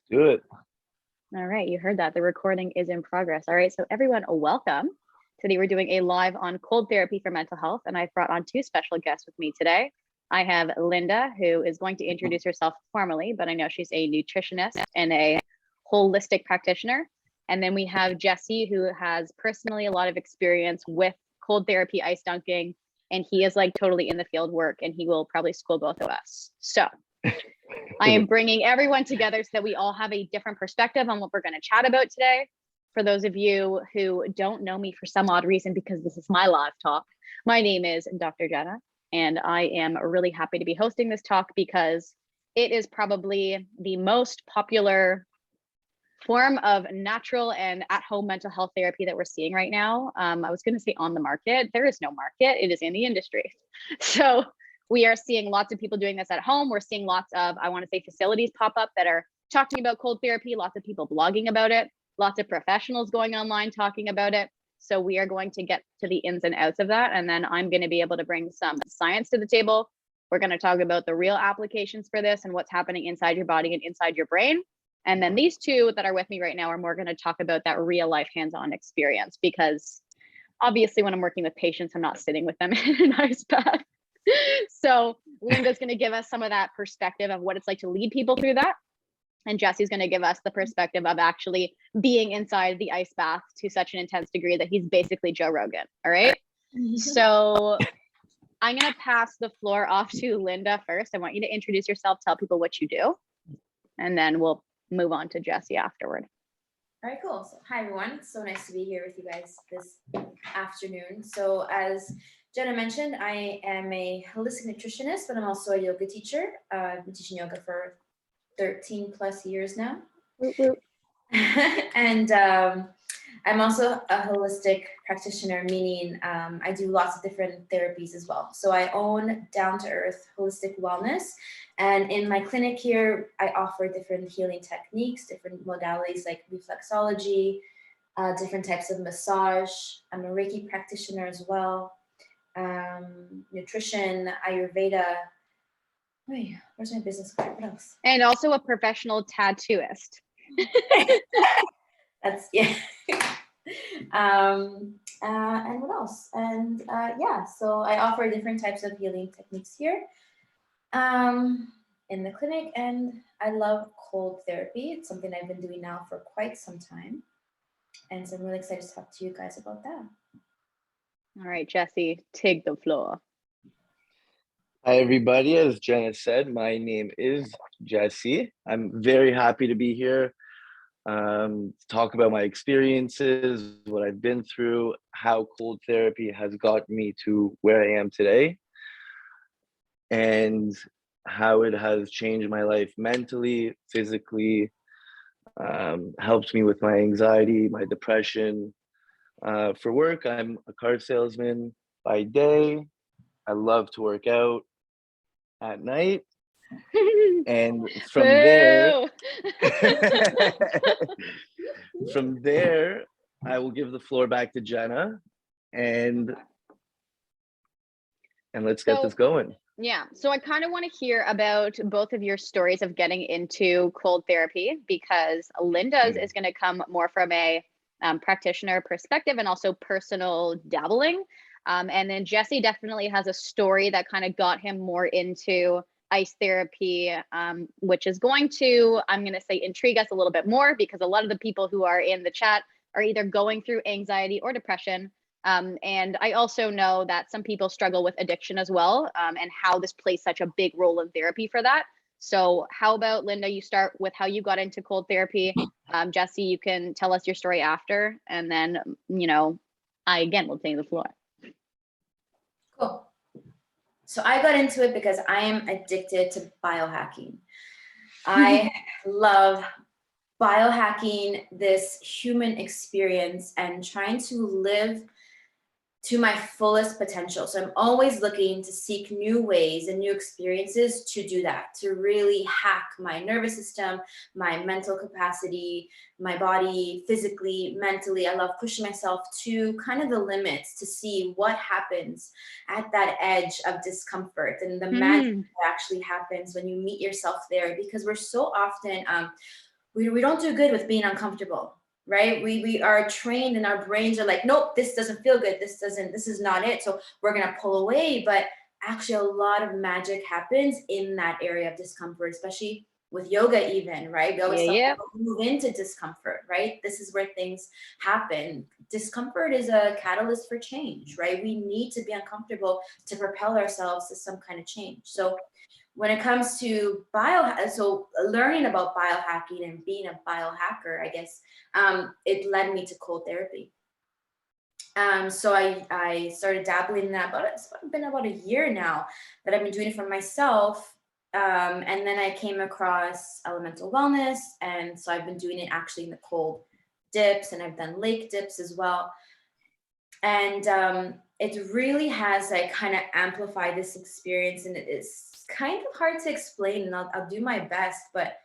Do it. All right, you heard that. The recording is in progress. All right, so everyone, welcome. Today we're doing a live on cold therapy for mental health, and I've brought on two special guests with me today. I have Linda, who is going to introduce herself formally, but I know she's a nutritionist and a holistic practitioner. And then we have Jesse, who has personally a lot of experience with cold therapy, ice dunking, and he is like totally in the field work, and he will probably school both of us. So I am bringing everyone together so that we all have a different perspective on what we're going to chat about today. For those of you who don't know me for some odd reason, because this is my live talk, my name is Dr. Jenna, and I am really happy to be hosting this talk because it is probably the most popular form of natural and at-home mental health therapy that we're seeing right now. I was going to say on the market. There is no market. It is in the industry. So we are seeing lots of people doing this at home. We're seeing lots of, I want to say, facilities pop up that are talking about cold therapy, lots of people blogging about it, lots of professionals going online talking about it. So we are going to get to the ins and outs of that. And then I'm going to be able to bring some science to the table. We're going to talk about the real applications for this and what's happening inside your body and inside your brain. And then these two that are with me right now are more going to talk about that real life hands-on experience, because obviously when I'm working with patients, I'm not sitting with them in an ice bath. So Linda's going to give us some of that perspective of what it's like to lead people through that. And Jesse's going to give us the perspective of actually being inside the ice bath to such an intense degree that he's basically Joe Rogan. All right. So I'm going to pass the floor off to Linda first. I want you to introduce yourself, tell people what you do, and then we'll move on to Jesse afterward. All right, cool. So, hi, everyone. It's so nice to be here with you guys this afternoon. So as Jenna mentioned, I am a holistic nutritionist, but I'm also a yoga teacher. I've been teaching yoga for 13 plus years now. And I'm also a holistic practitioner, meaning I do lots of different therapies as well. So I own Down to Earth Holistic Wellness. And in my clinic here, I offer different healing techniques, different modalities like reflexology, different types of massage. I'm a Reiki practitioner as well, nutrition, Ayurveda. Wait, where's my business card? What else? And also a professional tattooist. That's, yeah. And what else? And yeah, so I offer different types of healing techniques here in the clinic, and I love cold therapy. It's something I've been doing now for quite some time, and so I'm really excited to talk to you guys about that. All right, Jesse, take the floor. Hi, everybody. As Jenna said, my name is Jesse. I'm very happy to be here, talk about my experiences, what I've been through, how cold therapy has got me to where I am today, and how it has changed my life mentally, physically, helped me with my anxiety, my depression. For work, I'm a car salesman by day. I love to work out at night. And from there, I will give the floor back to Jenna, and let's get this going. Yeah, so I kind of want to hear about both of your stories of getting into cold therapy, because Linda's is going to come more from a practitioner perspective and also personal dabbling. And then Jesse definitely has a story that kind of got him more into ice therapy, which is going to, I'm going to say, intrigue us a little bit more, because a lot of the people who are in the chat are either going through anxiety or depression. And I also know that some people struggle with addiction as well, and how this plays such a big role in therapy for that. So how about, Linda, you start with how you got into cold therapy. Jesse, you can tell us your story after, and then, I again will take the floor. Cool. So I got into it because I am addicted to biohacking. I love biohacking, this human experience, and trying to live to my fullest potential. So I'm always looking to seek new ways and new experiences to do that, to really hack my nervous system, my mental capacity, my body, physically, mentally. I love pushing myself to kind of the limits to see what happens at that edge of discomfort and the magic that actually happens when you meet yourself there, because we're so often, we don't do good with being uncomfortable, right? We are trained and our brains are like, nope, this doesn't feel good. This is not it. So we're going to pull away. But actually a lot of magic happens in that area of discomfort, especially with yoga even, right? We always tell people move into discomfort, right? This is where things happen. Discomfort is a catalyst for change, right? We need to be uncomfortable to propel ourselves to some kind of change. So when it comes to so learning about biohacking and being a biohacker, I guess, it led me to cold therapy. So I started dabbling in that, but it's been about a year now that I've been doing it for myself. And then I came across Elemental Wellness. And so I've been doing it actually in the cold dips, and I've done lake dips as well. And it really has like kind of amplified this experience, and it is kind of hard to explain, and I'll do my best, but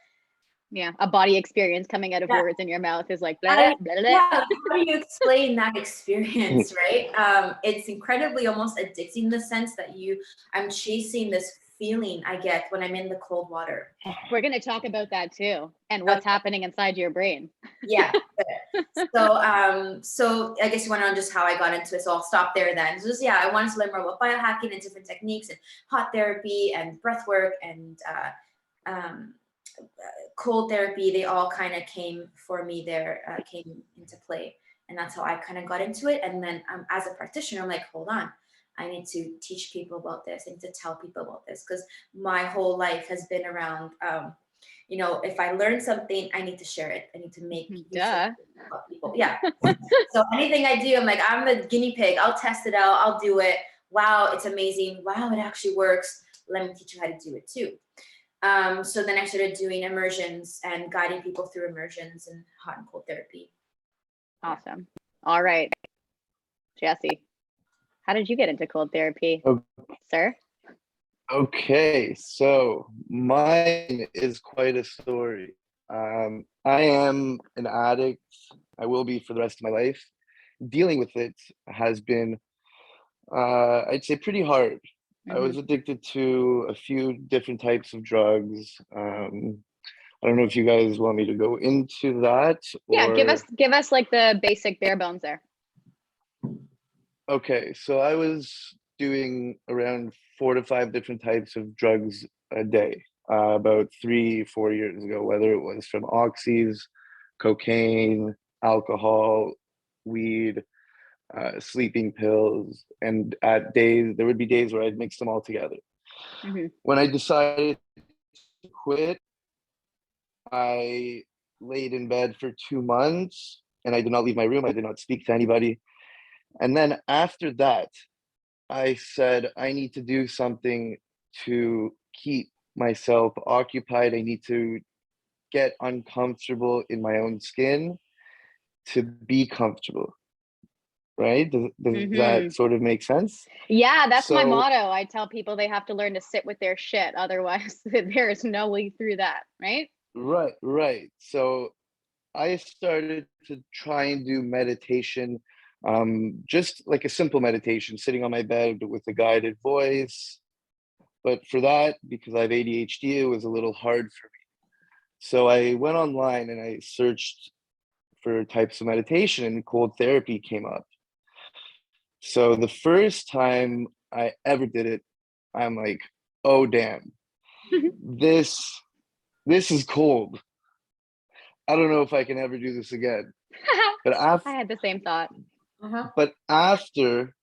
yeah, a body experience coming out of words in your mouth is like blah, yeah, blah, blah. how do you explain that experience, right? It's incredibly almost addicting in the sense that I'm chasing this feeling I get when I'm in the cold water. We're going to talk about that too, and what's happening inside your brain. Yeah. So I guess you want to know just how I got into it. So I'll stop there then. So just, I wanted to learn more about biohacking and different techniques and hot therapy and breath work and cold therapy. They all kind of came for me there, came into play. And that's how I kind of got into it. And then as a practitioner, I'm like, hold on, I need to teach people about this. I need to tell people about this, because my whole life has been around, if I learn something, I need to share it. I need to make about people. Yeah. So anything I do, I'm like, I'm the guinea pig. I'll test it out. I'll do it. Wow, it's amazing. Wow, it actually works. Let me teach you how to do it too. So then I started doing immersions and guiding people through immersions and hot and cold therapy. Awesome. All right, Jesse, how did you get into cold therapy, sir? Okay, so mine is quite a story. I am an addict. I will be for the rest of my life. Dealing with it has been, I'd say, pretty hard. I was addicted to a few different types of drugs. I don't know if you guys want me to go into that. Yeah, give us like the basic bare bones there. Okay, so I was doing around 4 to 5 different types of drugs a day, about 3-4 years ago, whether it was from oxys, cocaine, alcohol, weed, sleeping pills, and there would be days where I'd mix them all together. When I decided to quit, I laid in bed for 2 months and I did not leave my room. I did not speak to anybody. And then after that, I said, I need to do something to keep myself occupied. I need to get uncomfortable in my own skin to be comfortable. Right? Does that sort of make sense? Yeah, that's my motto. I tell people they have to learn to sit with their shit. Otherwise, there is no way through that. Right? Right. So I started to try and do meditation, just like a simple meditation, sitting on my bed with a guided voice. But for that, because I have ADHD, it was a little hard for me. So I went online and I searched for types of meditation, and cold therapy came up. So the first time I ever did it, I'm like, oh, damn, this is cold. I don't know if I can ever do this again. But I had the same thought. But after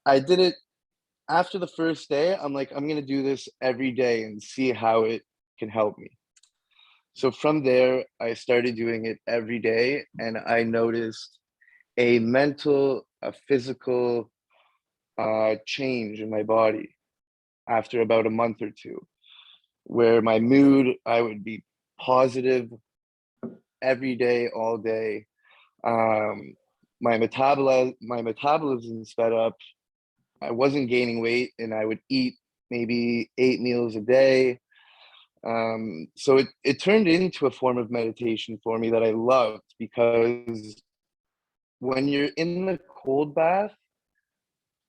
I did it, after the first day, I'm like, I'm going to do this every day and see how it can help me. So from there, I started doing it every day, and I noticed a mental, a physical change in my body after about a month or two, where my mood, I would be positive every day, all day. My metabolism sped up. I wasn't gaining weight, and I would eat maybe 8 meals a day. So it turned into a form of meditation for me that I loved, because when you're in the cold bath,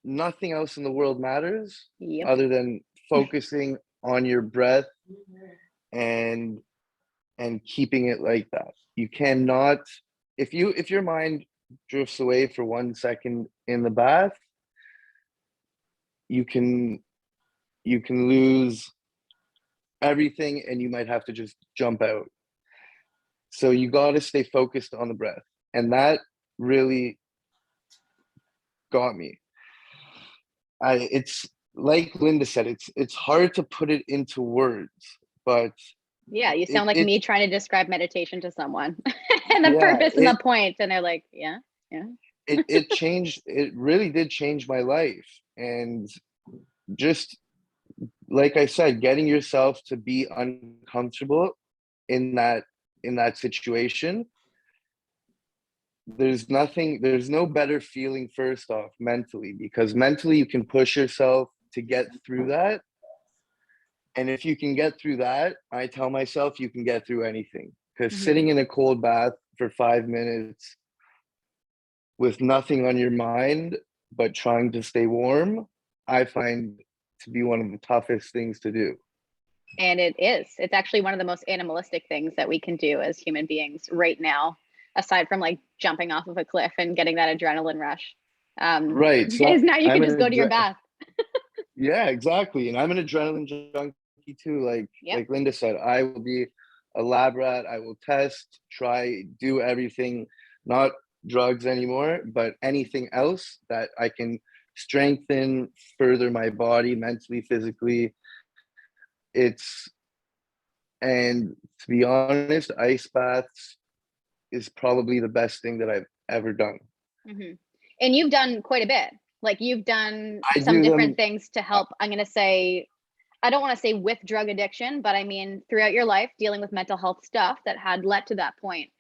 nothing else in the world matters other than focusing on your breath and and keeping it like that. You cannot, if your mind drifts away for 1 second in the bath, you can lose everything and you might have to just jump out. So you got to stay focused on the breath. And that really got me. It's like Linda said, it's hard to put it into words, but Yeah, you sound like me trying to describe meditation to someone and the yeah, purpose and the point, and they're like, yeah. It really did change my life. And just like I said, getting yourself to be uncomfortable in that situation, there's no better feeling, first off, mentally, because mentally you can push yourself to get through that. And if you can get through that, I tell myself you can get through anything, because sitting in a cold bath for 5 minutes with nothing on your mind but trying to stay warm, I find to be one of the toughest things to do. And it's actually one of the most animalistic things that we can do as human beings right now, aside from like jumping off of a cliff and getting that adrenaline rush. Right. So is now you can just go to your bath. Yeah, exactly. And I'm an adrenaline junkie too. Like Linda said, I will be a lab rat. I will test, try, do everything, not drugs anymore, but anything else that I can strengthen, further my body mentally, physically. And to be honest, ice baths is probably the best thing that I've ever done. And you've done quite a bit. Like you've done I some do different things to help. I'm going to say, I don't want to say with drug addiction, but I mean, throughout your life, dealing with mental health stuff that had led to that point.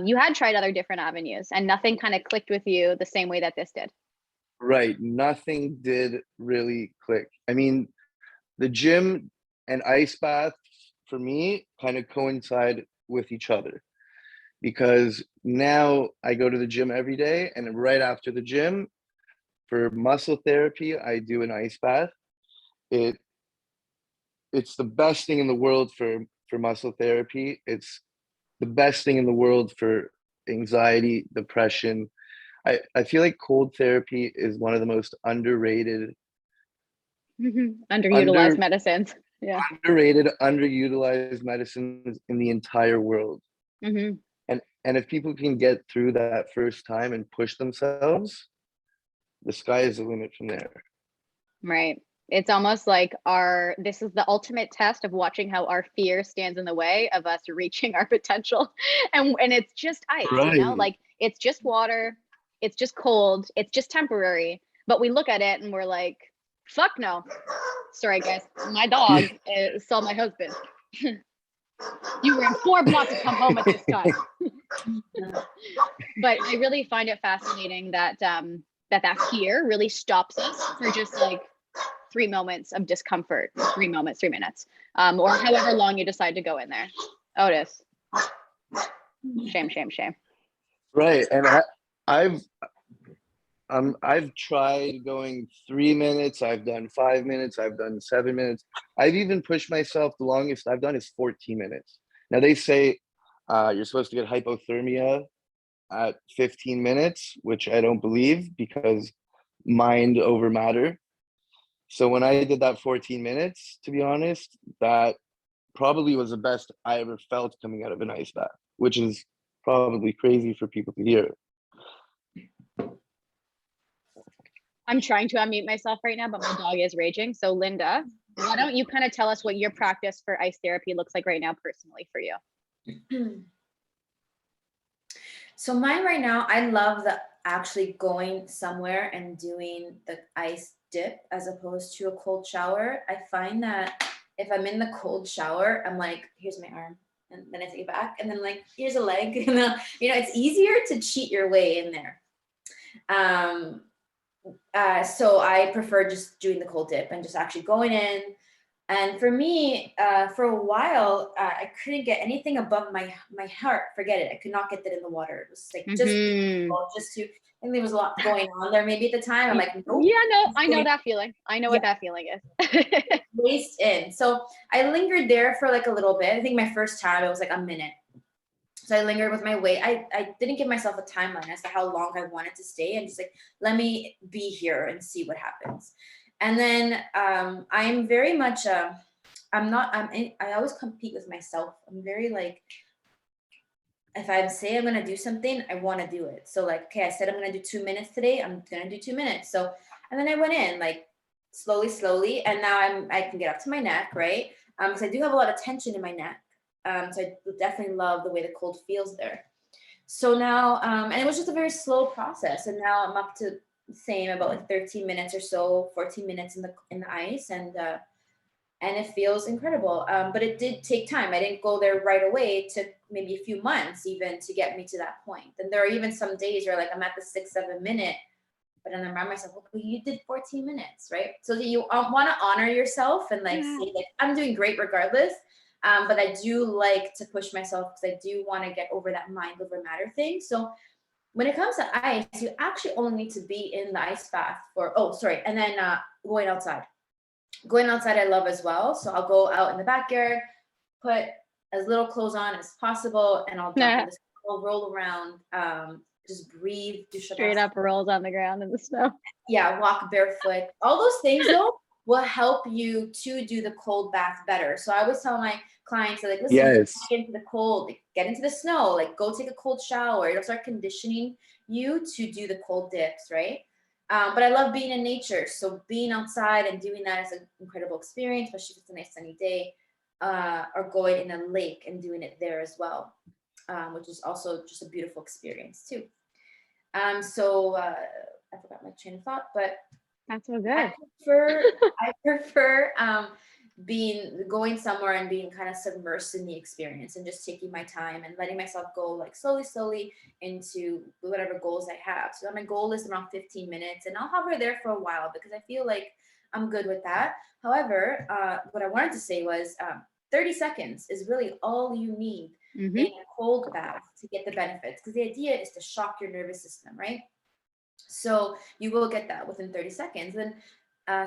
You had tried other different avenues and nothing kind of clicked with you the same way that this did. Right. Nothing did really click. I mean, the gym and ice bath for me kind of coincide with each other, because now I go to the gym every day, and right after the gym for muscle therapy, I do an ice bath. It's the best thing in the world for muscle therapy. It's the best thing in the world for anxiety, depression. I feel like cold therapy is one of the most underrated, underutilized medicines. Yeah. underutilized medicines in the entire world. And if people can get through that first time and push themselves, the sky is the limit from there. Right. It's almost like this is the ultimate test of watching how our fear stands in the way of us reaching our potential. And it's just ice, Right. like it's just water, it's just cold, it's just temporary. But we look at it and we're like, fuck no. Sorry, guys. My dog saw my husband. You were informed not to come home at this time. But I really find it fascinating that that fear really stops us for just like 3 moments of discomfort, 3 moments, 3 minutes, or however long you decide to go in there. Otis. Shame. Right. And I've tried going 3 minutes. I've done 5 minutes. I've done 7 minutes. I've even pushed myself. The longest I've done is 14 minutes. Now they say you're supposed to get hypothermia at 15 minutes, which I don't believe, because mind over matter. So when I did that 14 minutes, to be honest, that probably was the best I ever felt coming out of an ice bath, which is probably crazy for people to hear. I'm trying to unmute myself right now, but my dog is raging. So Linda, why don't you kind of tell us what your practice for ice therapy looks like right now personally for you? So mine right now, I love actually going somewhere and doing the ice dip as opposed to a cold shower. I find that if I'm in the cold shower, I'm like, here's my arm, and then I take it back, and then like, here's a leg. And then, it's easier to cheat your way in there. So I prefer just doing the cold dip and just actually going in, And for me, for a while, I couldn't get anything above my heart. Forget it. I could not get that in the water. It was like just Mhm. just to. I think there was a lot going on there. Maybe at the time, I'm like, nope. Yeah, no, I know going that feeling. I know Yeah. what that feeling is. Waist in. So I lingered there for like a little bit. I think my first time it was like a minute. So I lingered with my weight. I didn't give myself a timeline as to how long I wanted to stay, and just like, let me be here and see what happens. And then I'm very much I always compete with myself. I'm very like, if I say I'm gonna do something, I want to do it. So like, okay, I said I'm gonna do 2 minutes today. I'm gonna do 2 minutes. So, and then I went in like slowly, and now I can get up to my neck, right? Because I do have a lot of tension in my neck. So I definitely love the way the cold feels there. So now, and it was just a very slow process, and now I'm up to the same about like 13 minutes or so, 14 minutes in the ice, and it feels incredible. But it did take time. I didn't go there right away. It took maybe a few months even to get me to that point. And there are even some days where like I'm at the 6, 7 minute, but then I remind myself, well, you did 14 minutes, right? So you want to honor yourself and like say like I'm doing great regardless. But I do like to push myself because I do want to get over that mind over matter thing. So when it comes to ice, you actually only need to be in the ice bath and then going outside. Going outside, I love as well. So I'll go out in the backyard, put as little clothes on as possible, and I'll jump in the snow, roll around, just breathe, do Straight shavasana. up rolls on the ground in the snow. Yeah, walk barefoot. All those things though will help you to do the cold bath better. So I always tell my clients that like, listen, you Yes. get into the cold, like, get into the snow, like go take a cold shower. It'll start conditioning you to do the cold dips, right? But I love being in nature. So being outside and doing that is an incredible experience, especially if it's a nice sunny day, or going in a lake and doing it there as well, which is also just a beautiful experience too. I forgot my train of thought, but That's so good. I prefer being going somewhere and being kind of submersed in the experience and just taking my time and letting myself go like slowly into whatever goals I have. So my goal is around 15 minutes, and I'll hover there for a while because I feel like I'm good with that. However, what I wanted to say was 30 seconds is really all you need Mhm. in a cold bath to get the benefits, because the idea is to shock your nervous system, right? So you will get that within 30 seconds. And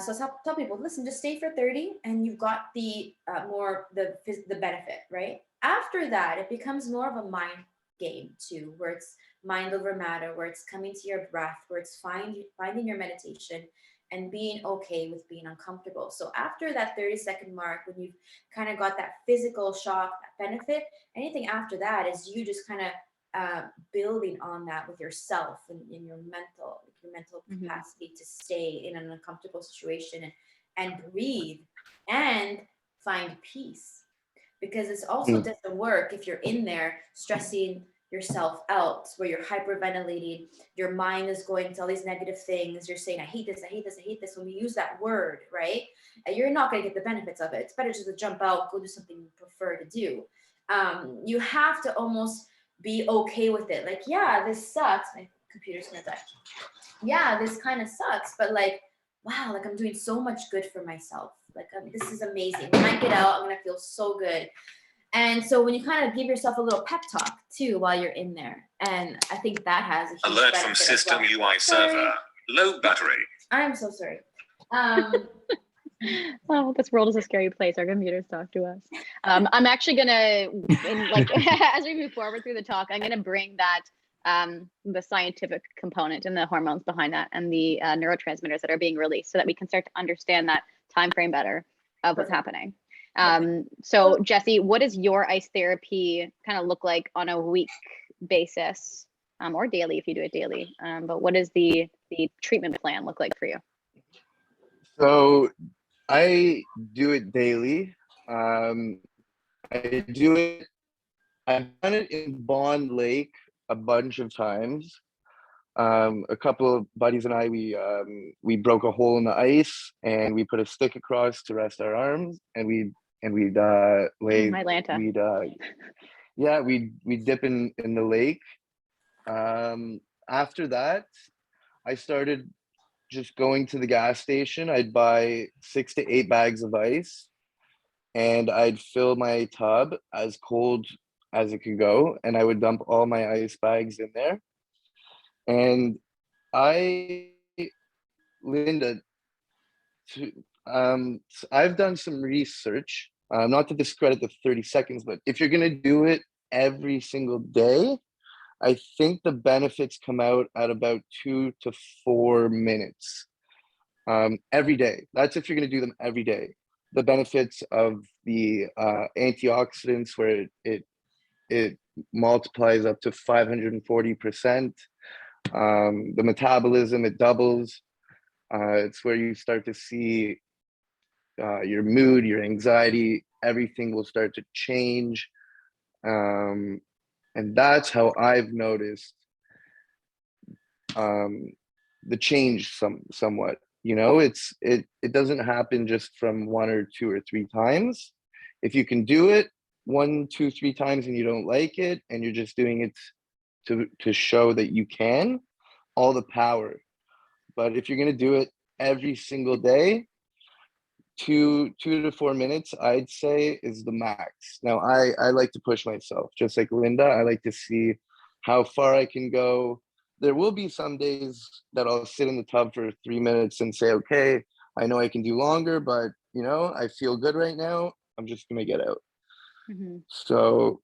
so I tell people, listen, just stay for 30 and you've got the the benefit, right? After that, it becomes more of a mind game too, where it's mind over matter, where it's coming to your breath, where it's finding your meditation and being okay with being uncomfortable. So after that 30-second mark, when you've kind of got that physical shock, that benefit, anything after that is you just kind of building on that with yourself and in your mental capacity to stay in an uncomfortable situation and breathe and find peace, because it's also doesn't work if you're in there stressing yourself out, where you're hyperventilating, your mind is going to all these negative things, you're saying I hate this, I hate this, I hate this. When we use that word, right, you're not going to get the benefits of it. It's better just to jump out, go do something you prefer to do. You have to almost be okay with it. Like, yeah, this sucks. My computer's gonna die. Yeah, this kind of sucks, but like, wow, like I'm doing so much good for myself. Like, this is amazing. When I get out, I'm gonna feel so good. And so when you kind of give yourself a little pep talk too while you're in there, and I think that has a huge alert from benefit as system well. UI server. Low battery. I'm so sorry. Oh, this world is a scary place. Our computers talk to us. I'm actually gonna, as we move forward through the talk, I'm gonna bring that the scientific component and the hormones behind that and the neurotransmitters that are being released, so that we can start to understand that time frame better of what's happening. So Jessie, what does your ice therapy kind of look like on a week basis, or daily if you do it daily? But what does the treatment plan look like for you? So I do it daily. I do it. I've done it in Bond Lake a bunch of times. A couple of buddies and I, we broke a hole in the ice and we put a stick across to rest our arms, and we'd lay. Atlanta. We'd dip in the lake. After that, I started just going to the gas station. I'd buy 6 to 8 bags of ice, and I'd fill my tub as cold as it could go, and I would dump all my ice bags in there. And Linda, I've done some research, not to discredit the 30 seconds, but if you're gonna do it every single day, I think the benefits come out at about 2 to 4 minutes every day. That's if you're going to do them every day. The benefits of the antioxidants, where it multiplies up to 540%. The metabolism, it doubles. It's where you start to see your mood, your anxiety, everything will start to change. And that's how I've noticed the change somewhat. You know, it doesn't happen just from 1 or 2 or 3 times. If you can do it 1, 2, 3 times and you don't like it, and you're just doing it to show that you can, all the power. But if you're going to do it every single day, 2 to 4 minutes, I'd say, is the max. Now, I like to push myself, just like Linda. I like to see how far I can go. There will be some days that I'll sit in the tub for 3 minutes and say, okay, I know I can do longer, but you know, I feel good right now. I'm just gonna get out. So.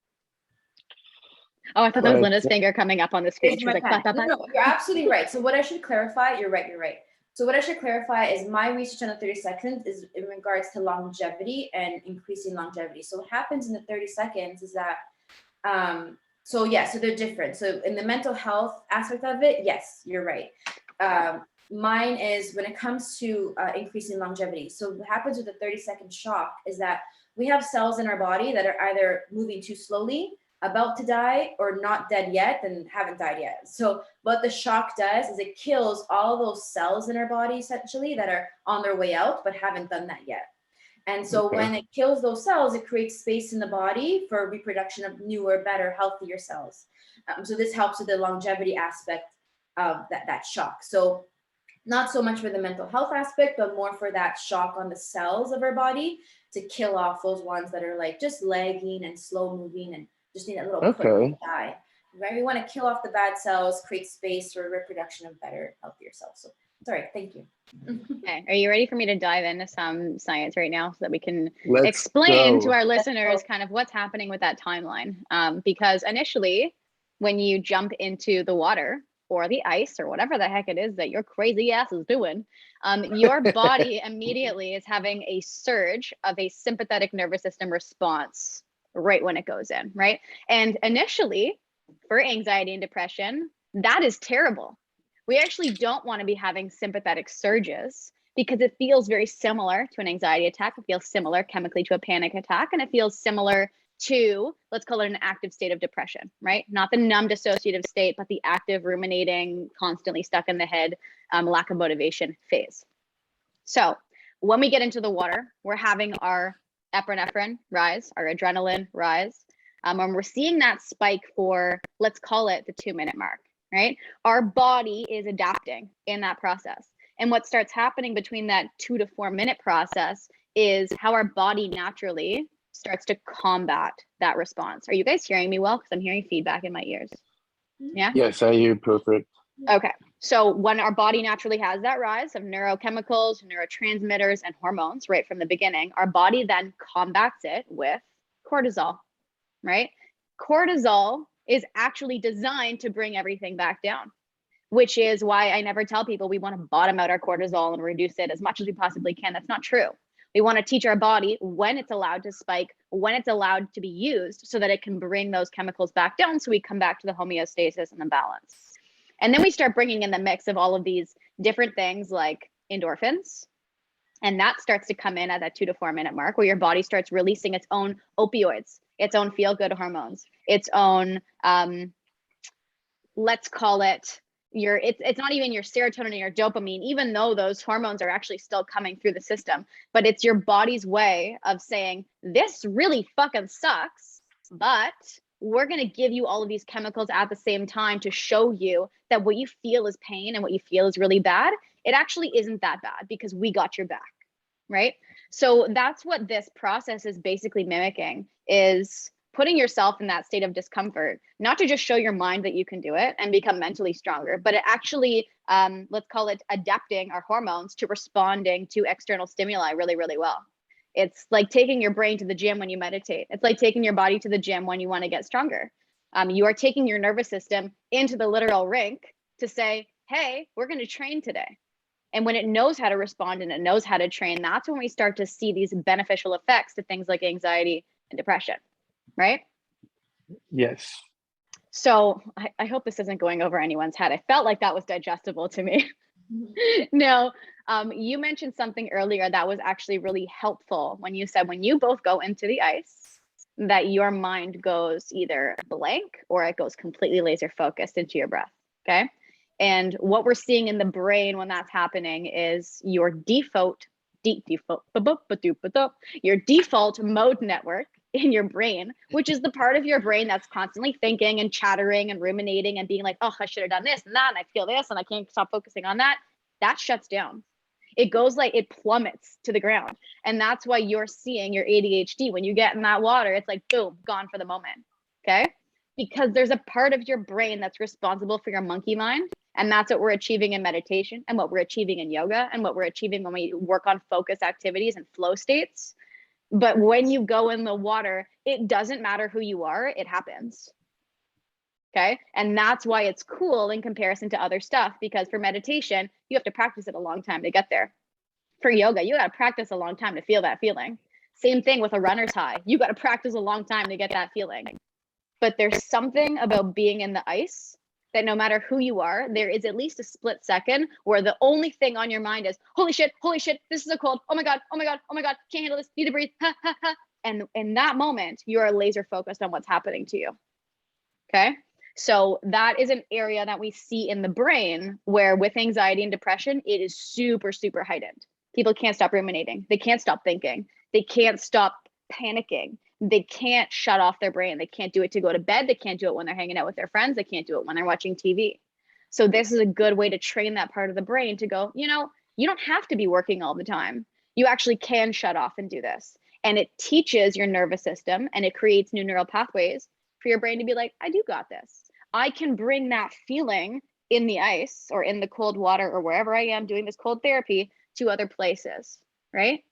Oh, I thought that was Linda's finger coming up on the screen. She was like, No, you're absolutely right. So what I should clarify, you're right. So what I should clarify is my research on the 30 seconds is in regards to longevity and increasing longevity. So what happens in the 30 seconds is that, so they're different. So in the mental health aspect of it, yes, you're right. Mine is when it comes to increasing longevity. So what happens with the 30-second shock is that we have cells in our body that are either moving too slowly, about to die, or not dead yet and haven't died yet. So what the shock does is it kills all those cells in our body essentially that are on their way out but haven't done that yet. And so when it kills those cells, it creates space in the body for reproduction of newer, better, healthier cells. So this helps with the longevity aspect of that shock. So not so much for the mental health aspect, but more for that shock on the cells of our body to kill off those ones that are like just lagging and slow moving and just need a little push to die. Right? We want to kill off the bad cells, create space for reproduction of better, healthier cells. So, sorry, thank you. Okay, are you ready for me to dive into some science right now so that we can explain to our listeners kind of what's happening with that timeline? Because initially, when you jump into the water or the ice or whatever the heck it is that your crazy ass is doing, your body immediately is having a surge of a sympathetic nervous system response right when it goes in, right? And initially, for anxiety and depression, that is terrible. We actually don't want to be having sympathetic surges because it feels very similar to an anxiety attack. It feels similar chemically to a panic attack, and it feels similar to, let's call it an active state of depression, right? Not the numb dissociative state, but the active ruminating, constantly stuck in the head, lack of motivation phase. So when we get into the water, we're having our epinephrine rise, our adrenaline rise. And we're seeing that spike for, let's call it the 2-minute mark, right? Our body is adapting in that process. And what starts happening between that 2 to 4 minute process is how our body naturally starts to combat that response. Are you guys hearing me well? Because I'm hearing feedback in my ears. Yeah? Yes, I hear perfect. Okay. So when our body naturally has that rise of neurochemicals, neurotransmitters, and hormones right from the beginning, our body then combats it with cortisol, right? Cortisol is actually designed to bring everything back down, which is why I never tell people we want to bottom out our cortisol and reduce it as much as we possibly can. That's not true. We want to teach our body when it's allowed to spike, when it's allowed to be used so that it can bring those chemicals back down so we come back to the homeostasis and the balance. And then we start bringing in the mix of all of these different things like endorphins. And that starts to come in at that 2 to 4 minute mark where your body starts releasing its own opioids, its own feel-good hormones, its own, let's call it it's not even your serotonin or your dopamine, even though those hormones are actually still coming through the system, but it's your body's way of saying, this really fucking sucks, but we're going to give you all of these chemicals at the same time to show you that what you feel is pain and what you feel is really bad. It actually isn't that bad because we got your back, right? So that's what this process is basically mimicking, is putting yourself in that state of discomfort, not to just show your mind that you can do it and become mentally stronger, but it actually, let's call it adapting our hormones to responding to external stimuli really, really well. It's like taking your brain to the gym when you meditate. It's like taking your body to the gym when you want to get stronger. You are taking your nervous system into the literal rink to say, hey, we're going to train today. And when it knows how to respond and it knows how to train, that's when we start to see these beneficial effects to things like anxiety and depression, right? Yes. So I hope this isn't going over anyone's head. I felt like that was digestible to me. No, you mentioned something earlier that was actually really helpful when you said when you both go into the ice, that your mind goes either blank or it goes completely laser focused into your breath. Okay. And what we're seeing in the brain when that's happening is your default mode network in your brain, which is the part of your brain that's constantly thinking and chattering and ruminating and being like, oh, I should have done this and that, and I feel this and I can't stop focusing on that. That shuts down. It goes like, it plummets to the ground. And that's why you're seeing your ADHD. When you get in that water, it's like, boom, gone for the moment. Okay. Because there's a part of your brain that's responsible for your monkey mind. And that's what we're achieving in meditation and what we're achieving in yoga and what we're achieving when we work on focus activities and flow states. But when you go in the water, it doesn't matter who you are, it happens. Okay. And that's why it's cool in comparison to other stuff, because for meditation, you have to practice it a long time to get there. For yoga, you got to practice a long time to feel that feeling. Same thing with a runner's high. You got to practice a long time to get that feeling. But there's something about being in the ice that no matter who you are, there is at least a split second where the only thing on your mind is, holy shit, this is a cold. Oh my God, can't handle this, need to breathe. Ha, ha, ha. And in that moment, you are laser focused on what's happening to you. Okay. So that is an area that we see in the brain where with anxiety and depression, it is super, super heightened. People can't stop ruminating. They can't stop thinking. They can't stop panicking. They can't shut off their brain. They can't do it to go to bed. They can't do it when they're hanging out with their friends. They can't do it when they're watching TV. So this is a good way to train that part of the brain to go, you don't have to be working all the time. You actually can shut off and do this. And it teaches your nervous system and it creates new neural pathways for your brain to be like, I do got this. I can bring that feeling in the ice or in the cold water or wherever I am doing this cold therapy to other places, right?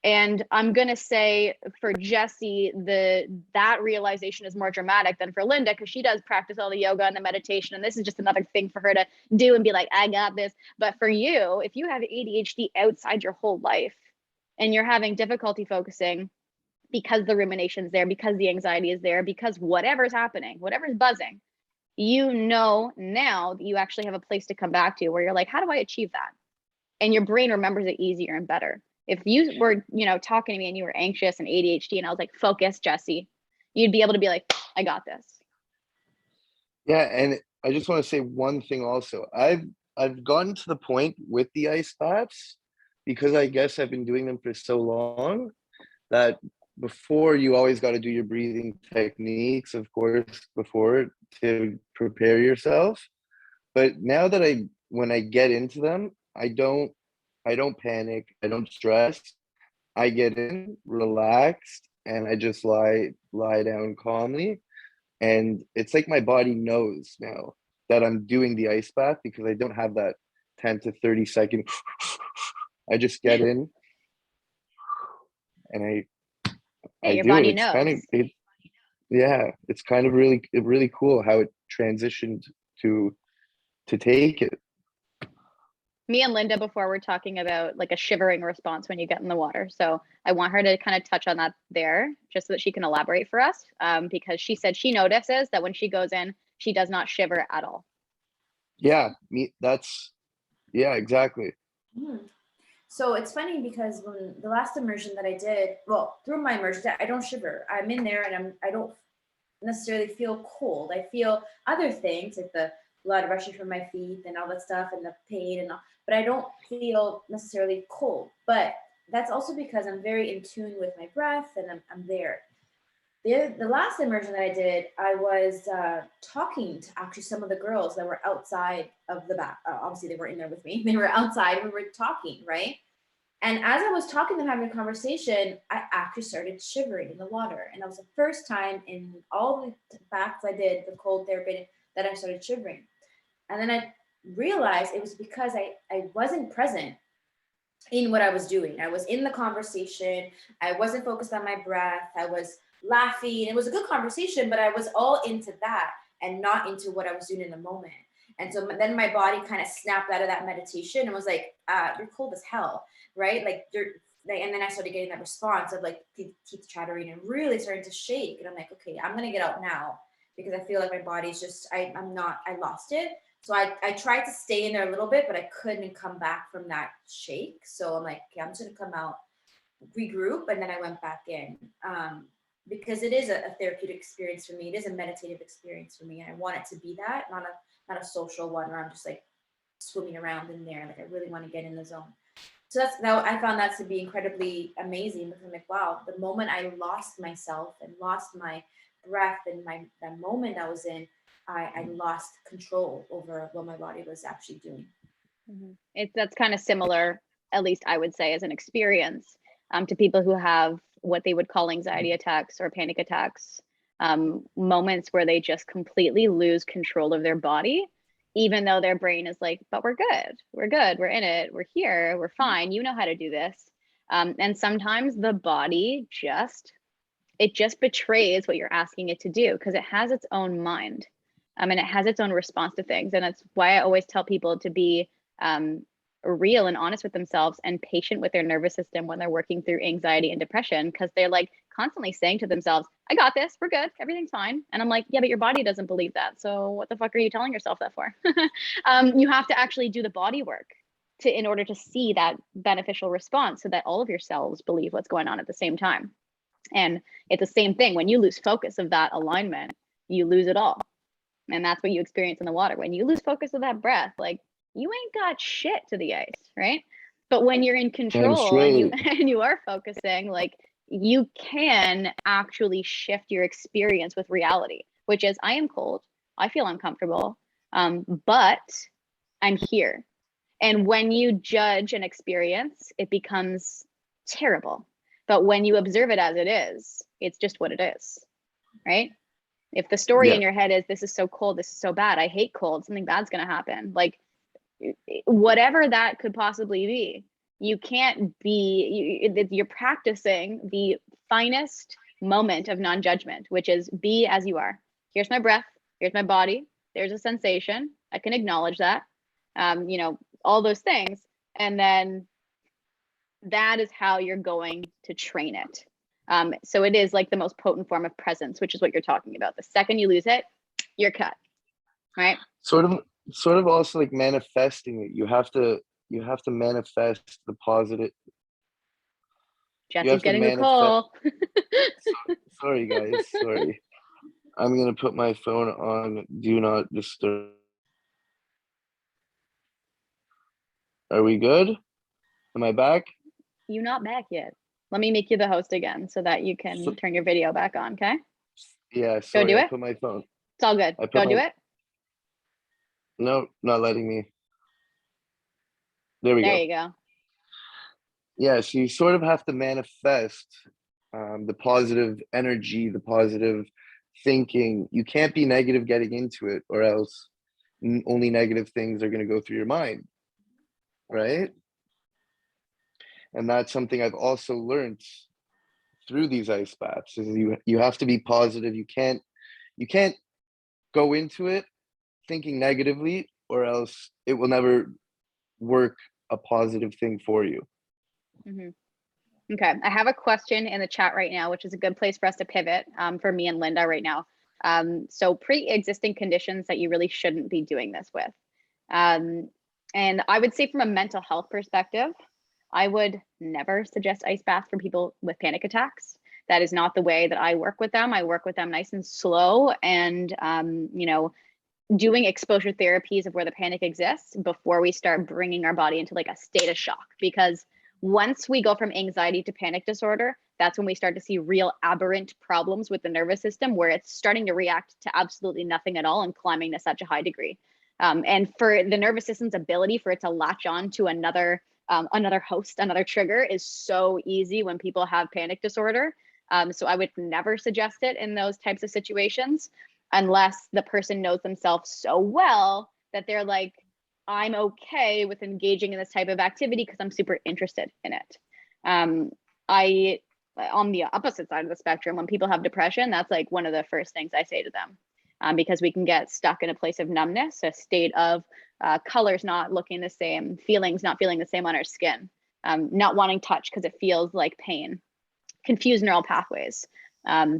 And I'm going to say for Jessie, that realization is more dramatic than for Linda, because she does practice all the yoga and the meditation. And this is just another thing for her to do and be like, I got this. But for you, if you have ADHD outside your whole life and you're having difficulty focusing because the rumination's there, because the anxiety is there, because whatever's happening, whatever's buzzing, now that you actually have a place to come back to where you're like, how do I achieve that? And your brain remembers it easier and better. If you were, talking to me and you were anxious and ADHD and I was like, focus, Jessie, you'd be able to be like, I got this. Yeah. And I just want to say one thing also. I've gotten to the point with the ice baths, because I guess I've been doing them for so long, that before you always got to do your breathing techniques, of course, before to prepare yourself. But now that when I get into them, I don't panic. I don't stress. I get in relaxed and I just lie down calmly. And it's like my body knows now that I'm doing the ice bath, because I don't have that 10 to 30 second. I just get in and I Your do body it. It's knows. kind of it's kind of really cool how it transitioned to take it. Me and Linda before were talking about like a shivering response when you get in the water. So I want her to kind of touch on that there, just so that she can elaborate for us, because she said she notices that when she goes in, she does not shiver at all. Yeah, exactly. So it's funny because when the last immersion that I did, through my immersion, I don't shiver. I'm in there and I don't necessarily feel cold. I feel other things like the blood rushing from my feet and all that stuff and the pain and all, but I don't feel necessarily cold. But that's also because I'm very in tune with my breath and I'm there. The last immersion that I did, I was talking to actually some of the girls that were outside of the bath. Obviously, they were in there with me. They were outside. We were talking, right? And as I was talking to them, having a conversation, I actually started shivering in the water. And that was the first time in all the baths I did, the cold therapy, that I started shivering. And then I realized it was because I wasn't present in what I was doing. I was in the conversation. I wasn't focused on my breath. I was laughing. It was a good conversation, but I was all into that and not into what I was doing in the moment. And so then my body kind of snapped out of that meditation and was like, you're cold as hell, right? Like and then I started getting that response of like teeth chattering and really starting to shake. And I'm like, okay, I'm going to get out now because I feel like my body's just, I lost it. So I tried to stay in there a little bit, but I couldn't come back from that shake. So I'm like, okay, I'm just going to come out, regroup. And then I went back in because it is a therapeutic experience for me. It is a meditative experience for me. And I want it to be that, not a social one where I'm just like swimming around in there. Like I really want to get in the zone. So I found that to be incredibly amazing because I'm like, wow, the moment I lost myself and lost my breath and that moment I was in, I lost control over what my body was actually doing. That's kind of similar, at least I would say, as an experience to people who have what they would call anxiety attacks or panic attacks, moments where they just completely lose control of their body, even though their brain is like, but we're good, we're in it, we're here, we're fine, you know how to do this. And sometimes the body just betrays what you're asking it to do because it has its own mind. And it has its own response to things. And that's why I always tell people to be real and honest with themselves and patient with their nervous system when they're working through anxiety and depression, because they're like constantly saying to themselves, I got this, we're good, everything's fine. And I'm like, yeah, but your body doesn't believe that. So what the fuck are you telling yourself that for? You have to actually do the body work in order to see that beneficial response so that all of your cells believe what's going on at the same time. And it's the same thing. When you lose focus of that alignment, you lose it all. And that's what you experience in the water. When you lose focus of that breath, like you ain't got shit to the ice, right? But when you're in control and you are focusing, like you can actually shift your experience with reality, which is I am cold, I feel uncomfortable, but I'm here. And when you judge an experience, it becomes terrible. But when you observe it as it is, it's just what it is, right? If the story in your head is, this is so cold, this is so bad, I hate cold, something bad's going to happen. Like whatever that could possibly be, you can't be, you're practicing the finest moment of non-judgment, which is be as you are. Here's my breath, here's my body, there's a sensation, I can acknowledge that, all those things. And then that is how you're going to train it. So it is like the most potent form of presence, which is what you're talking about. The second you lose it, you're cut, right? Sort of also like manifesting it. You have to manifest the positive. Jesse's getting a call. Sorry guys, sorry. I'm gonna put my phone on do not disturb. Are we good? Am I back? You're not back yet. Let me make you the host again so that you can turn your video back on, okay? Yeah, sorry, go do it. I put my phone. It's all good. Go do it. No, not letting me. There we go. There you go. Yeah, so you sort of have to manifest the positive energy, the positive thinking. You can't be negative getting into it, or else only negative things are going to go through your mind, right? And that's something I've also learned through these ice baths is you have to be positive. You can't go into it thinking negatively, or else it will never work a positive thing for you. Mm-hmm. Okay, I have a question in the chat right now, which is a good place for us to pivot for me and Linda right now. So pre-existing conditions that you really shouldn't be doing this with. And I would say from a mental health perspective, I would never suggest ice baths for people with panic attacks. That is not the way that I work with them. I work with them nice and slow and, doing exposure therapies of where the panic exists before we start bringing our body into like a state of shock. Because once we go from anxiety to panic disorder, that's when we start to see real aberrant problems with the nervous system where it's starting to react to absolutely nothing at all and climbing to such a high degree. And for the nervous system's ability for it to latch on to another another host, another trigger is so easy when people have panic disorder. So I would never suggest it in those types of situations unless the person knows themselves so well that they're like, I'm okay with engaging in this type of activity because I'm super interested in it. I, on the opposite side of the spectrum, when people have depression, that's like one of the first things I say to them, because we can get stuck in a place of numbness, a state of colors not looking the same, feelings not feeling the same on our skin, not wanting touch because it feels like pain, confused neural pathways.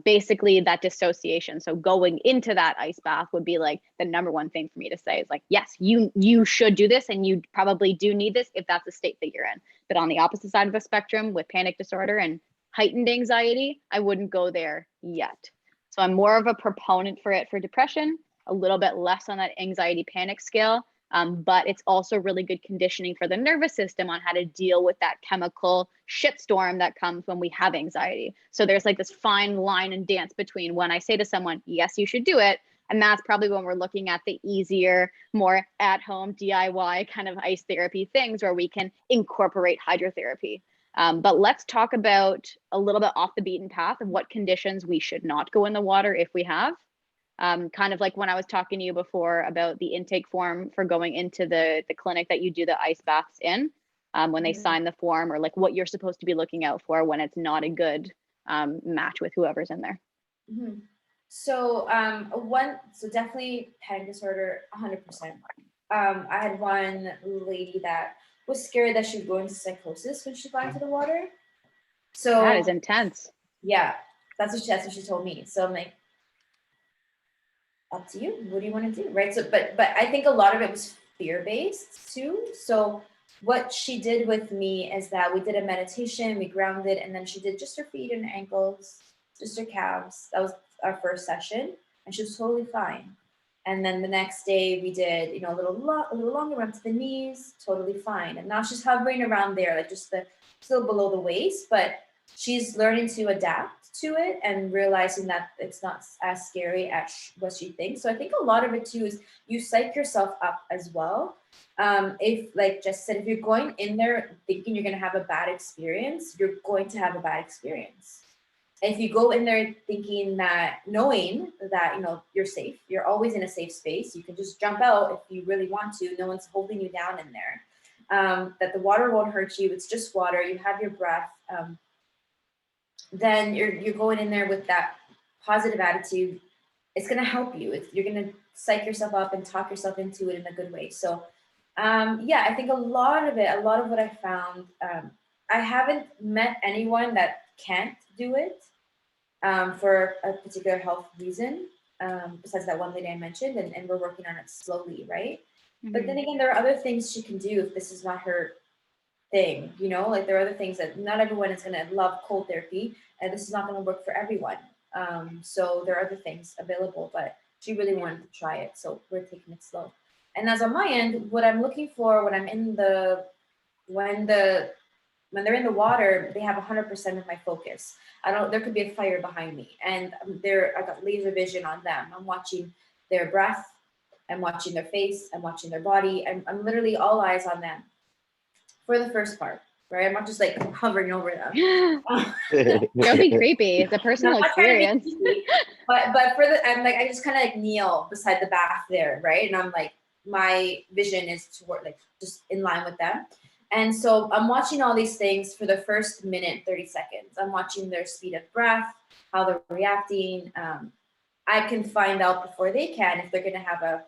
Basically that dissociation. So going into that ice bath would be like the number one thing for me to say is like, yes, you should do this and you probably do need this if that's the state that you're in. But on the opposite side of the spectrum with panic disorder and heightened anxiety, I wouldn't go there yet. So I'm more of a proponent for it for depression, a little bit less on that anxiety panic scale. But it's also really good conditioning for the nervous system on how to deal with that chemical shitstorm that comes when we have anxiety. So there's like this fine line and dance between when I say to someone, yes, you should do it. And that's probably when we're looking at the easier, more at-home DIY kind of ice therapy things where we can incorporate hydrotherapy. But let's talk about a little bit off the beaten path of what conditions we should not go in the water if we have. Kind of like when I was talking to you before about the intake form for going into the clinic that you do the ice baths in, when they sign the form, or like what you're supposed to be looking out for when it's not a good match with whoever's in there. Mm-hmm. So so definitely panic disorder, 100%. I had one lady that was scared that she'd go into psychosis when she got into the water. So that is intense. Yeah, that's what she told me. So I'm like, up to you. What do you want to do? Right. So, but I think a lot of it was fear-based too. So what she did with me is that we did a meditation, we grounded, and then she did just her feet and ankles, just her calves. That was our first session, and she was totally fine. And then the next day we did, a little longer, up to the knees, totally fine. And now she's hovering around there, like just still below the waist, but she's learning to adapt to it and realizing that it's not as scary as what she thinks. So I think a lot of it too is you psych yourself up as well. If, like Jess said, if you're going in there thinking you're going to have a bad experience, you're going to have a bad experience. If you go in there thinking that, knowing that, you're safe, you're always in a safe space, you can just jump out if you really want to, no one's holding you down in there, that the water won't hurt you, it's just water, you have your breath, then you're going in there with that positive attitude. It's going to help you. You're going to psych yourself up and talk yourself into it in a good way. So I think a lot of what I found, I haven't met anyone that can't do it for a particular health reason, besides that one lady I mentioned, and we're working on it slowly, right? Mm-hmm. But then again, there are other things she can do if this is not her thing, like there are other things that not everyone is going to love cold therapy, and this is not going to work for everyone. So there are other things available, but she really wanted to try it, so we're taking it slow. And as on my end, what I'm looking for when I'm in when they're in the water, they have 100% of my focus. There could be a fire behind me, and I got laser vision on them. I'm watching their breath, I'm watching their face, I'm watching their body, I'm literally all eyes on them for the first part, right? I'm not just like hovering over them. Don't be creepy. It's a personal experience. But I'm like, I just kind of like kneel beside the bath there, right? And I'm like, my vision is toward like just in line with them. And so I'm watching all these things for the first minute, 30 seconds. I'm watching their speed of breath, how they're reacting. I can find out before they can if they're going to have a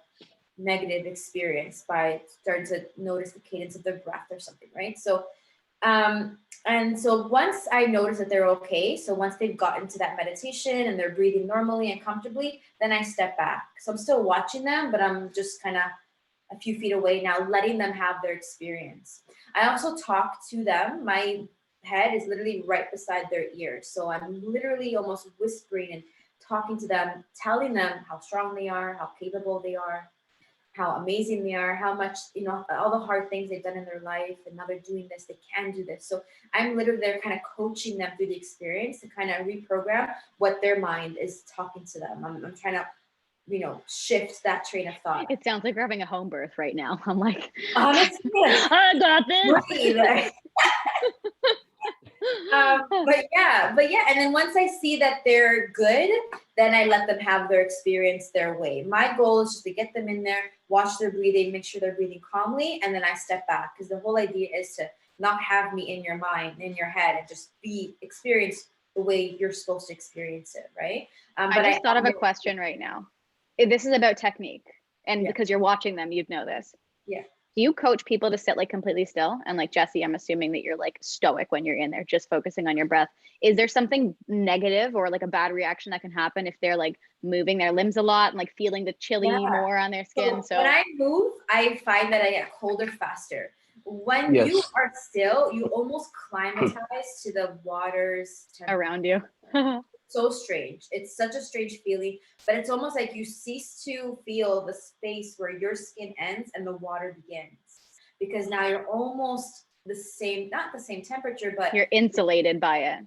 negative experience by starting to notice the cadence of their breath or something, right? So, and so once I notice that they're okay, so once they've gotten to that meditation and they're breathing normally and comfortably, then I step back. So I'm still watching them, but I'm just kind of a few feet away now, letting them have their experience. I also talk to them. My head is literally right beside their ears. So I'm literally almost whispering and talking to them, telling them how strong they are, how capable they are, how amazing they are, how much, all the hard things they've done in their life, and now they're doing this, they can do this. So I'm literally there kind of coaching them through the experience to kind of reprogram what their mind is talking to them. I'm trying to shift that train of thought. It sounds like we're having a home birth right now. I'm like, Honestly, I got this. breathe. But yeah. And then once I see that they're good, then I let them have their experience their way. My goal is just to get them in there, watch their breathing, make sure they're breathing calmly, and then I step back, because the whole idea is to not have me in your mind, in your head, and just experience the way you're supposed to experience it, right? I just thought of a question right now. This is about technique, and because you're watching them, you'd know this. Yeah. Do you coach people to sit like completely still? And like Jesse, I'm assuming that you're like stoic when you're in there, just focusing on your breath. Is there something negative or like a bad reaction that can happen if they're like moving their limbs a lot and like feeling the chilly more on their skin? So when I move, I find that I get colder faster. When you are still, you almost climatize to the water's temperature around you. So strange. It's such a strange feeling, but it's almost like you cease to feel the space where your skin ends and the water begins, because now you're almost the same, not the same temperature, but you're insulated by it.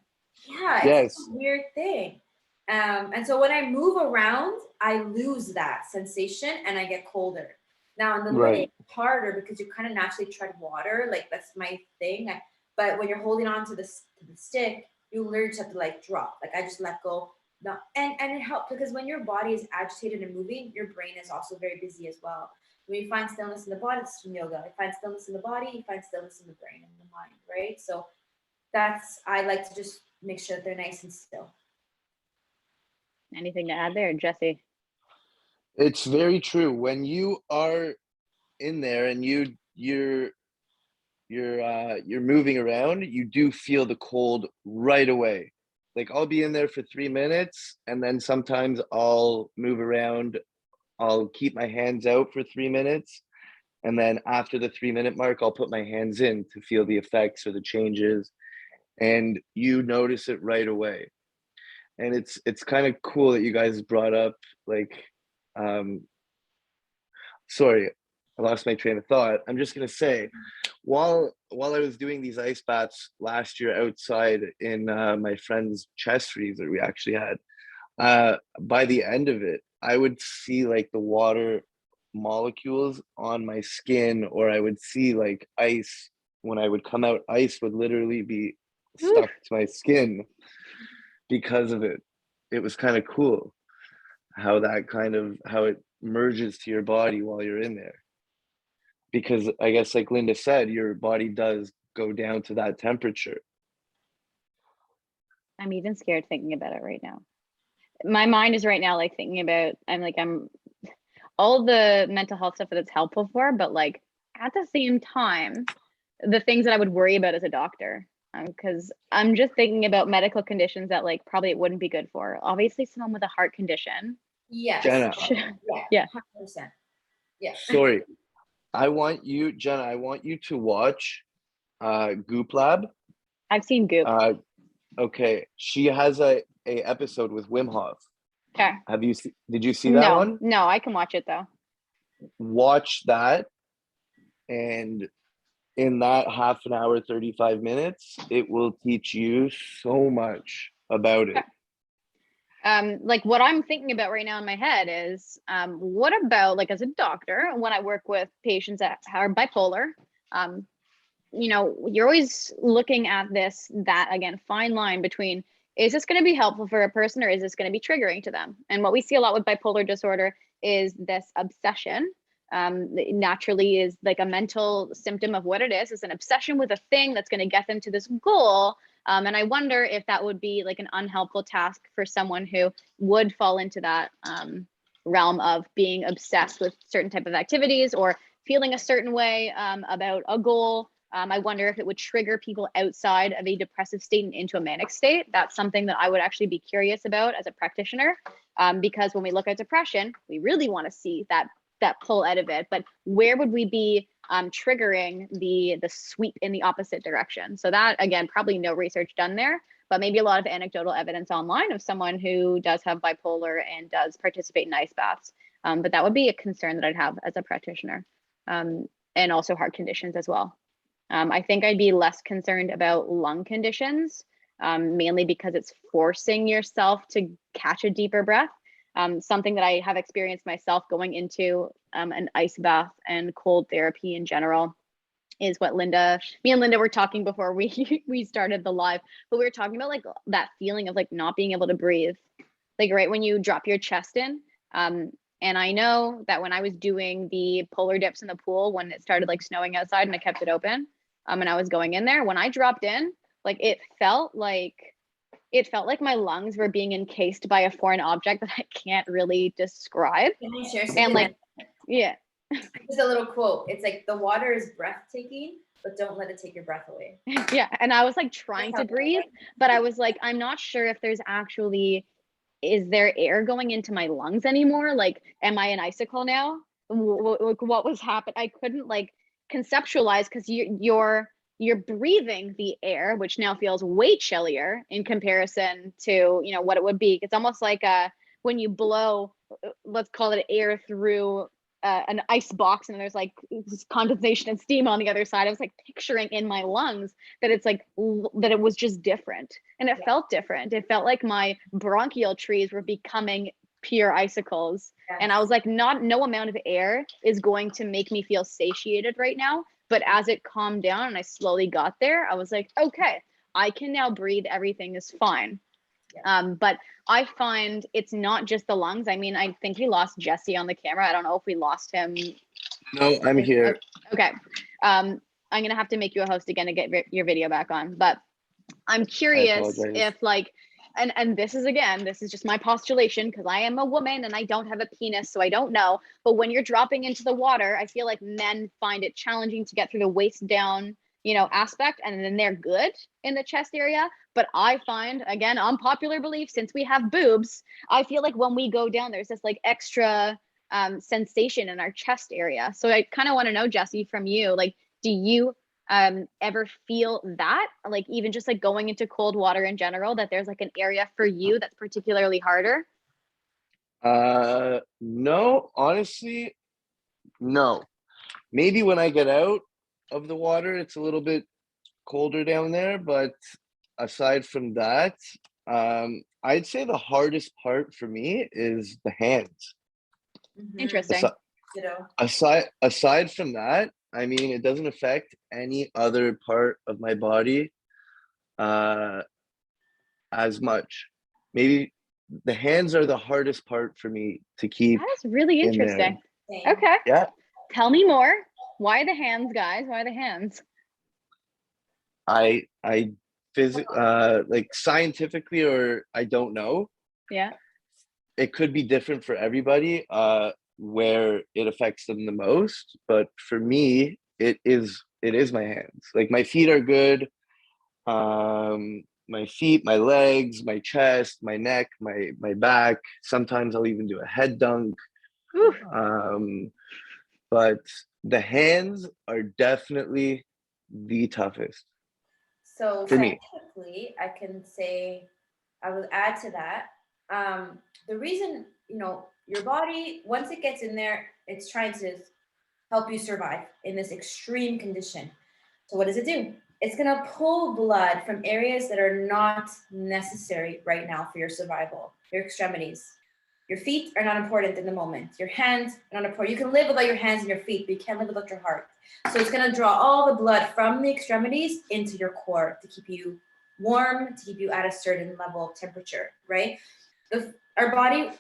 Yeah, it's a weird thing. And so when I move around, I lose that sensation and I get colder. Now in the leg, it's harder because you kind of naturally tread water, like that's my thing. But when you're holding on to the stick, you literally just have to like drop. Like I just let go. And it helps because when your body is agitated and moving, your brain is also very busy as well. When you find stillness in the body, it's from yoga. You find stillness in the body, you find stillness in the brain and the mind, right? So I like to just make sure that they're nice and still. Anything to add there, Jesse? It's very true. When you are in there and you're moving around, you do feel the cold right away. Like I'll be in there for 3 minutes and then sometimes I'll move around. I'll keep my hands out for 3 minutes. And then after the 3-minute mark, I'll put my hands in to feel the effects or the changes. And you notice it right away. And it's kind of cool that you guys brought up, like, sorry, I lost my train of thought. I'm just gonna say, while I was doing these ice baths last year outside in my friend's chest freezer we actually had, by the end of it, I would see like the water molecules on my skin, or I would see like ice. When I would come out, ice would literally be stuck to my skin because of it. It was kind of cool how it merges to your body while you're in there. Because I guess like Linda said, your body does go down to that temperature. I'm even scared thinking about it right now. My mind is right now like thinking about, I'm all the mental health stuff that it's helpful for, but like at the same time, the things that I would worry about as a doctor, because I'm just thinking about medical conditions that like probably it wouldn't be good for. Obviously, someone with a heart condition. Yes. Jenna. Yeah. 100%. Yeah. Sorry. Jenna, I want you to watch Goop Lab. I've seen Goop. Okay. She has a episode with Wim Hof. Okay. Did you see that one? No, I can watch it though. Watch that, and in that half an hour, 35 minutes, it will teach you so much about it. Like what I'm thinking about right now in my head is, what about like as a doctor, when I work with patients that are bipolar, you're always looking at that again, fine line between, is this going to be helpful for a person or is this going to be triggering to them? And what we see a lot with bipolar disorder is this obsession. Naturally is like a mental symptom of what it is. It's an obsession with a thing that's going to get them to this goal. And I wonder if that would be like an unhelpful task for someone who would fall into that realm of being obsessed with certain type of activities or feeling a certain way about a goal. I wonder if it would trigger people outside of a depressive state and into a manic state. That's something that I would actually be curious about as a practitioner, because when we look at depression, we really want to see that pull out of it. But where would we be triggering the sweep in the opposite direction? So that, again, probably no research done there, but maybe a lot of anecdotal evidence online of someone who does have bipolar and does participate in ice baths. But that would be a concern that I'd have as a practitioner, and also heart conditions as well. I think I'd be less concerned about lung conditions, mainly because it's forcing yourself to catch a deeper breath. Something that I have experienced myself going into an ice bath and cold therapy in general is what me and Linda were talking before we we started the live, but we were talking about like that feeling of like not being able to breathe, like right when you drop your chest in. And I know that when I was doing the polar dips in the pool, when it started like snowing outside and I kept it open, and I was going in there, when I dropped in, like it felt like my lungs were being encased by a foreign object that I can't really describe. Can I share something? And like, yeah. Just a little quote. It's like the water is breathtaking, but don't let it take your breath away. Yeah. And I was like trying to breathe, but I was like, I'm not sure if there's actually, is there air going into my lungs anymore? Like, am I an icicle now? What was happening? I couldn't like conceptualize because you're breathing the air, which now feels way chillier in comparison to, you know, what it would be. It's almost like when you blow, let's call it air through an ice box and there's like condensation and steam on the other side. I was like picturing in my lungs that it's like that it was just different, and it felt different. It felt like my bronchial trees were becoming pure icicles. Yes. And I was like, no amount of air is going to make me feel satiated right now. But as it calmed down and I slowly got there, I was like, okay, I can now breathe. Everything is fine. But I find it's not just the lungs. I mean, I think we lost Jesse on the camera. I don't know if we lost him. No, I'm here. Okay. I'm going to have to make you a host again to get your video back on. But I'm curious if like, and this is just my postulation because I am a woman and I don't have a penis, so I don't know. But when you're dropping into the water, I feel like men find it challenging to get through the waist down, you know, aspect, and then they're good in the chest area. But I find, again, unpopular belief, since we have boobs, I feel like when we go down, there's this like extra sensation in our chest area. So I kind of want to know, Jesse, from you, like, do you ever feel that, like even just like going into cold water in general, that there's like an area for you that's particularly harder? No, honestly, no. Maybe when I get out of the water, it's a little bit colder down there, but aside from that, I'd say the hardest part for me is the hands. Interesting. Aside from that, I mean, it doesn't affect any other part of my body as much. Maybe the hands are the hardest part for me to keep. That's really interesting. Okay. Yeah. Tell me more. Why the hands, guys? Why the hands? Like scientifically, or I don't know. Yeah. It could be different for everybody, where it affects them the most. But for me, it is my hands. Like my feet are good. My feet, my legs, my chest, my neck, my back. Sometimes I'll even do a head dunk. But the hands are definitely the toughest. So for me. scientifically, I can say, I will add to that. The reason, you know, your body, once it gets in there, it's trying to help you survive in this extreme condition. So what does it do? It's going to pull blood from areas that are not necessary right now for your survival. Your extremities. Your feet are not important in the moment. Your hands are not important. You can live without your hands and your feet, but you can't live without your heart. So it's going to draw all the blood from the extremities into your core to keep you warm, to keep you at a certain level of temperature, right? Our body,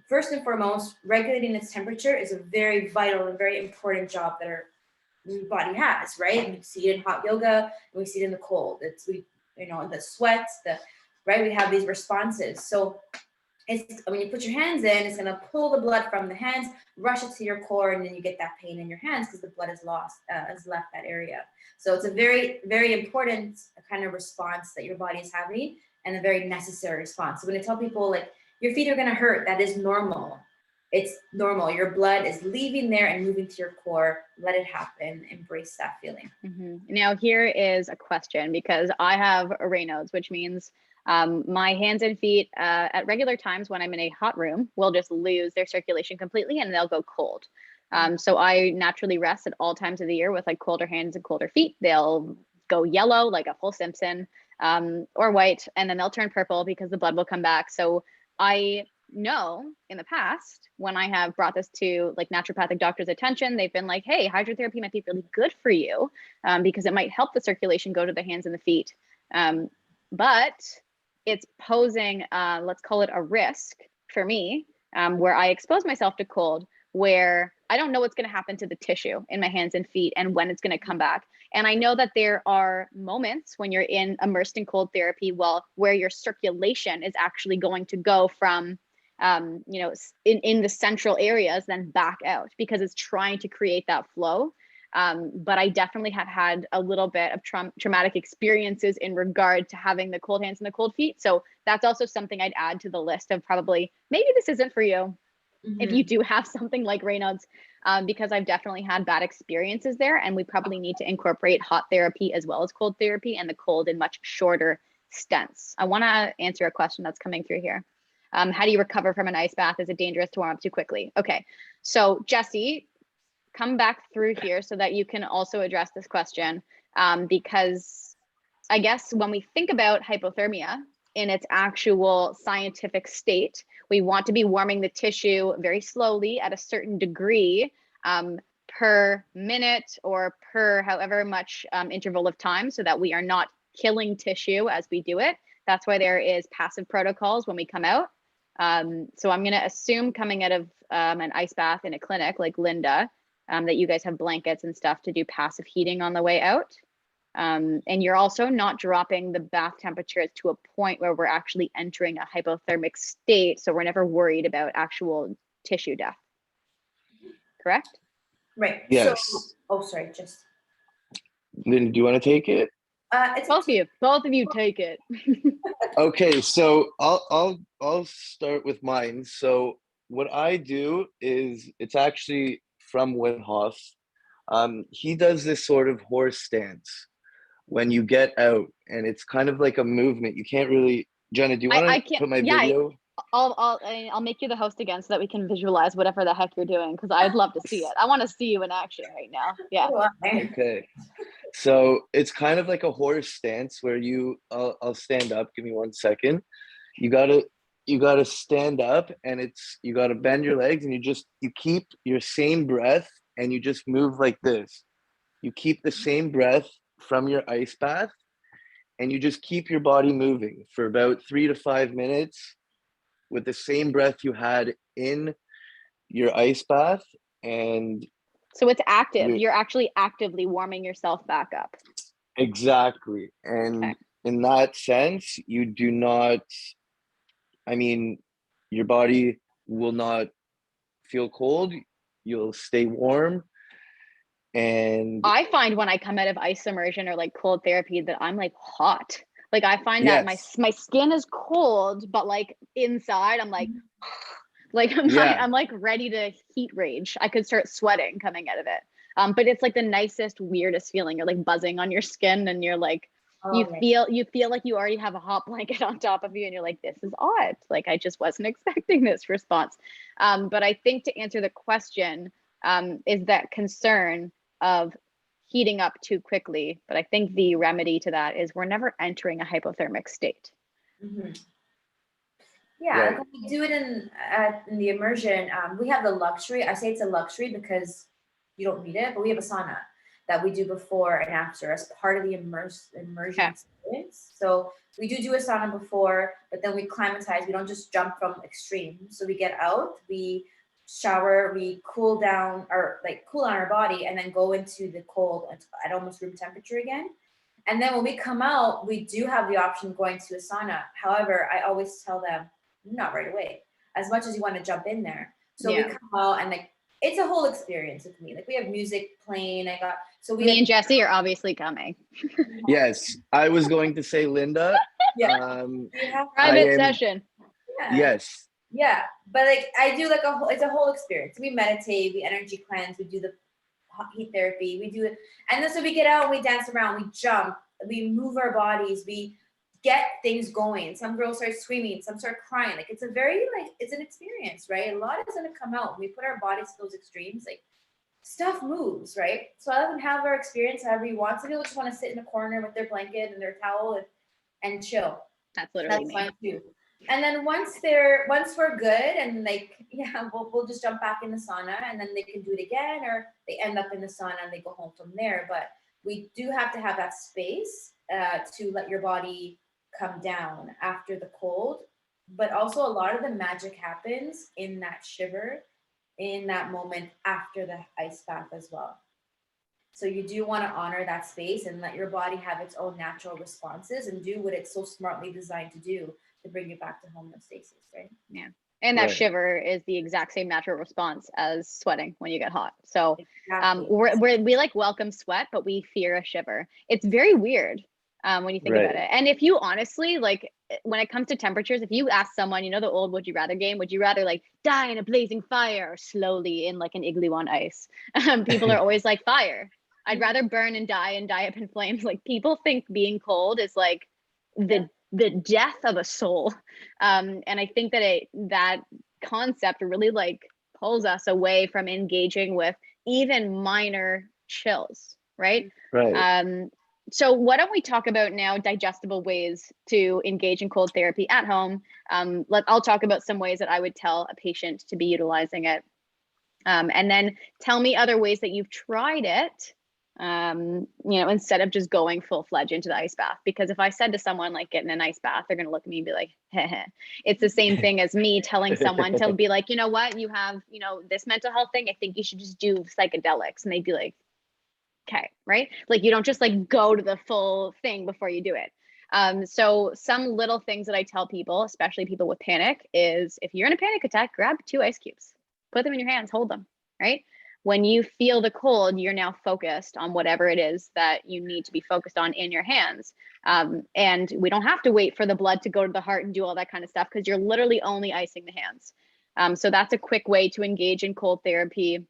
first and foremost, regulating its temperature is a very vital and very important job that our body has, right? We see it in hot yoga, and we see it in the cold. The sweat, right? We have these responses. So it's when you put your hands in, it's gonna pull the blood from the hands, rush it to your core, and then you get that pain in your hands because the blood has left that area. So it's a very, very important kind of response that your body is having, and a very necessary response. So when I tell people like your feet are gonna hurt, that is normal. It's normal. Your blood is leaving there and moving to your core. Let it happen. Embrace that feeling. Mm-hmm. Now here is a question, because I have Raynaud's, which means my hands and feet at regular times when I'm in a hot room will just lose their circulation completely and they'll go cold. So I naturally rest at all times of the year with like colder hands and colder feet. They'll go yellow like a full Simpson, or white, and then they'll turn purple because the blood will come back. So I know in the past when I have brought this to like naturopathic doctors' attention, they've been like, hey, hydrotherapy might be really good for you because it might help the circulation go to the hands and the feet. But it's posing, let's call it a risk for me, where I expose myself to cold, where I don't know what's going to happen to the tissue in my hands and feet and when it's going to come back. And I know that there are moments when you're immersed in cold therapy, where your circulation is actually going to go from, in the central areas, then back out because it's trying to create that flow. But I definitely have had a little bit of traumatic experiences in regard to having the cold hands and the cold feet. So that's also something I'd add to the list of probably, maybe this isn't for you if you do have something like Raynaud's, because I've definitely had bad experiences there. And we probably need to incorporate hot therapy as well as cold therapy, and the cold in much shorter stints. I want to answer a question that's coming through here. How do you recover from an ice bath? Is it dangerous to warm up too quickly? Okay, so Jesse, come back through here so that you can also address this question, because I guess when we think about hypothermia in its actual scientific state, we want to be warming the tissue very slowly at a certain degree per minute or per however much interval of time, so that we are not killing tissue as we do it. That's why there is passive protocols when we come out. So I'm going to assume coming out of an ice bath in a clinic like Linda, that you guys have blankets and stuff to do passive heating on the way out. And you're also not dropping the bath temperatures to a point where we're actually entering a hypothermic state. So we're never worried about actual tissue death. Correct? Right. Yes. So, sorry, just. Lynn, do you want to take it? It's both of you take it. Okay, so I'll start with mine. So what I do is, it's actually from Wim Hof. He does this sort of horse stance when you get out, and it's kind of like a movement. You can't really, Jenna, do you want to put my video? I'll make you the host again so that we can visualize whatever the heck you're doing, because I'd love to see it. I want to see you in action right now. Yeah. Okay. So it's kind of like a horse stance where I'll stand up. Give me 1 second. You gotta stand up, and you gotta bend your legs, and you keep your same breath, and you just move like this. You keep the same breath from your ice bath, and you just keep your body moving for about 3 to 5 minutes with the same breath you had in your ice bath. And so it's active. You're actually actively warming yourself back up. Exactly. And in that sense, you do not, your body will not feel cold. You'll stay warm. And I find when I come out of ice immersion or like cold therapy that I'm like hot. Like I find that my skin is cold, but like inside I'm like, I'm like ready to heat rage. I could start sweating coming out of it. But it's like the nicest, weirdest feeling. You're like buzzing on your skin, and you're like, you feel like you already have a hot blanket on top of you, and you're like, this is odd. Like I just wasn't expecting this response. But I think to answer the question, is that concern of heating up too quickly. But I think the remedy to that is we're never entering a hypothermic state. Mm-hmm. Yeah, like when we do it in the immersion, we have the luxury. I say it's a luxury because you don't need it, but we have a sauna that we do before and after as part of the immersion experience. So we do a sauna before, but then we climatize. We don't just jump from extreme. So we get out, we shower, we cool down our body, and then go into the cold at almost room temperature again. And then when we come out, we do have the option of going to a sauna. However, I always tell them, not right away, as much as you want to jump in there. So we come out, and like it's a whole experience with me. Like we have music playing. Me and Jesse are obviously coming. Yes, I was going to say, Linda. Private session. Yeah. Yes. Yeah, but like I do it's a whole experience. We meditate, we energy cleanse, we do the heat therapy, we do it, and then so we get out, we dance around, we jump, we move our bodies, we get things going. Some girls start screaming, some start crying. Like it's a very it's an experience, right? A lot is gonna come out when we put our bodies to those extremes. Like stuff moves, right? So I let them have their experience however you want. Some people just want to sit in a corner with their blanket and their towel and chill. That's literally fine too. And then once we're good and like, yeah, we'll just jump back in the sauna and then they can do it again, or they end up in the sauna and they go home from there. But we do have to have that space to let your body come down after the cold. But also a lot of the magic happens in that shiver, in that moment after the ice bath as well. So you do want to honor that space and let your body have its own natural responses and do what it's so smartly designed to do to bring you back to homeostasis, right? Yeah. And that Right. shiver is the exact same natural response as sweating when you get hot. So Exactly. we like welcome sweat, but we fear a shiver. It's very weird when you think about Right. it. And if you honestly, like when it comes to temperatures, if you ask someone, you know, the old would you rather game, would you rather like die in a blazing fire or slowly in like an igloo on ice? People are always like fire. I'd rather burn and die up in flames. Like people think being cold is like the death of a soul. And I think that that concept really like pulls us away from engaging with even minor chills, right? Right. So why don't we talk about now digestible ways to engage in cold therapy at home? I'll talk about some ways that I would tell a patient to be utilizing it. And then tell me other ways that you've tried it, you know, instead of just going full-fledged into the ice bath. Because if I said to someone like getting an ice bath, they're gonna look at me and be like, heh heh. It's the same thing as me telling someone to be like, you know what, you have, you know, this mental health thing, I think you should just do psychedelics. And they'd be like, okay, right? Like you don't just like go to the full thing before you do it. So some little things that I tell people, especially people with panic, is if you're in a panic attack, grab 2 ice cubes, put them in your hands, hold them, right? When you feel the cold, you're now focused on whatever it is that you need to be focused on in your hands. And we don't have to wait for the blood to go to the heart and do all that kind of stuff because you're literally only icing the hands. So that's a quick way to engage in cold therapy.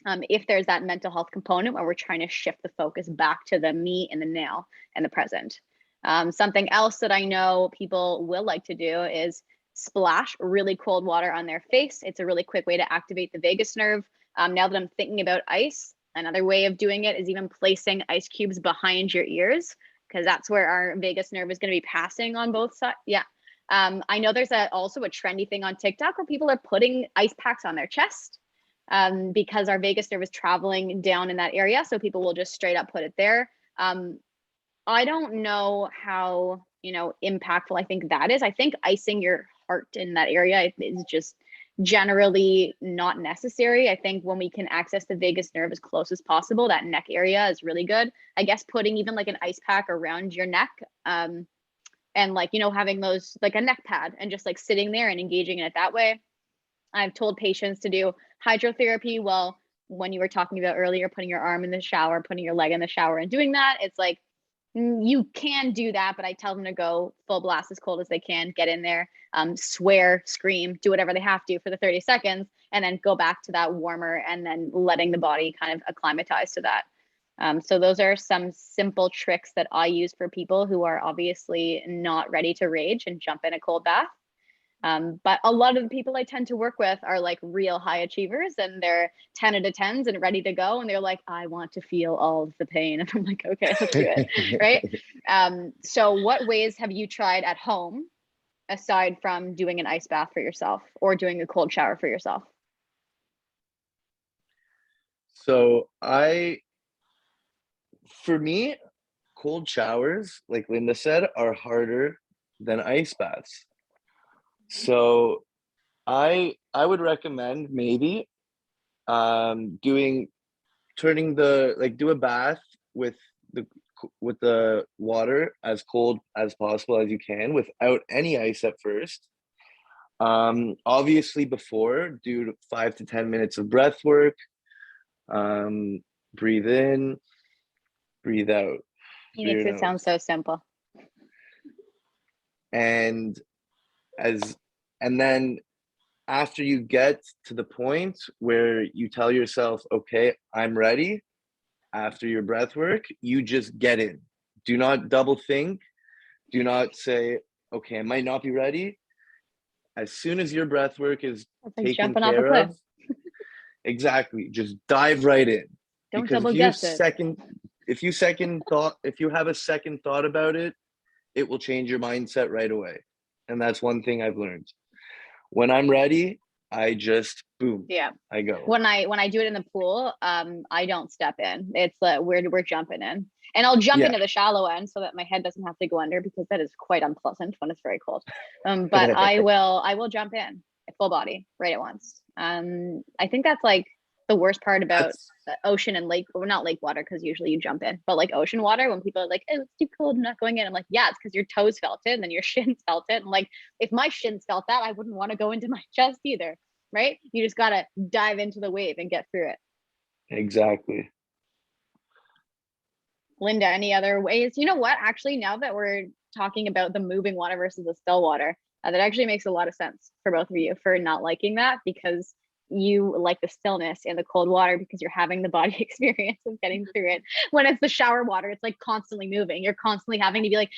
If there's that mental health component where we're trying to shift the focus back to the me and the now and the present. Something else that I know people will like to do is splash really cold water on their face. It's a really quick way to activate the vagus nerve. Now that I'm thinking about ice, another way of doing it is even placing ice cubes behind your ears, because that's where our vagus nerve is going to be passing on both sides. Yeah. I know there's also a trendy thing on TikTok where people are putting ice packs on their chest because our vagus nerve is traveling down in that area. So people will just straight up put it there. I don't know how, you know, impactful I think that is. I think icing your heart in that area is just generally not necessary. I think when we can access the vagus nerve as close as possible, that neck area is really good. I guess putting even like an ice pack around your neck, and like, you know, having those like a neck pad and just like sitting there and engaging in it that way. I've told patients to do hydrotherapy. Well, when you were talking about earlier, putting your arm in the shower, putting your leg in the shower and doing that, it's like, you can do that, but I tell them to go full blast as cold as they can, get in there, swear, scream, do whatever they have to for the 30 seconds, and then go back to that warmer and then letting the body kind of acclimatize to that. So those are some simple tricks that I use for people who are obviously not ready to rage and jump in a cold bath. But a lot of the people I tend to work with are like real high achievers and they're 10 out of 10s and ready to go. And they're like, I want to feel all of the pain. And I'm like, okay, let's do it. Right. So what ways have you tried at home aside from doing an ice bath for yourself or doing a cold shower for yourself? So for me, cold showers, like Linda said, are harder than ice baths. So I would recommend maybe turning do a bath with the water as cold as possible as you can without any ice at first. Obviously before, do 5 to 10 minutes of breath work. Breathe in, breathe out. He makes it sound so simple. And then after you get to the point where you tell yourself, okay, I'm ready, after your breath work, you just get in. Do not double think. Do not say, okay, I might not be ready. As soon as your breath work is like taken jumping off a care cliff. of, exactly, just dive right in. Don't Because double guess it. if you have a second thought about it, it will change your mindset right away. And that's one thing I've learned. When I'm ready, I just boom, Yeah. I go. When I do it in the pool, I don't step in. It's we're jumping in, and I'll jump Yeah. into the shallow end so that my head doesn't have to go under, because that is quite unpleasant when it's very cold. But I will jump in full body right at once. I think that's like the worst part about ocean and lake, or not lake water, because usually you jump in, but like ocean water, when people are like, oh, it's too cold, I'm not going in. I'm like, yeah, it's because your toes felt it and then your shins felt it. And like, if my shins felt that, I wouldn't want to go into my chest either, right? You just got to dive into the wave and get through it. Exactly. Linda, any other ways? You know what? Actually, now that we're talking about the moving water versus the still water, that actually makes a lot of sense for both of you for not liking that, because you like the stillness in the cold water because you're having the body experience of getting through it. When it's the shower water, it's like constantly moving. You're constantly having to be like,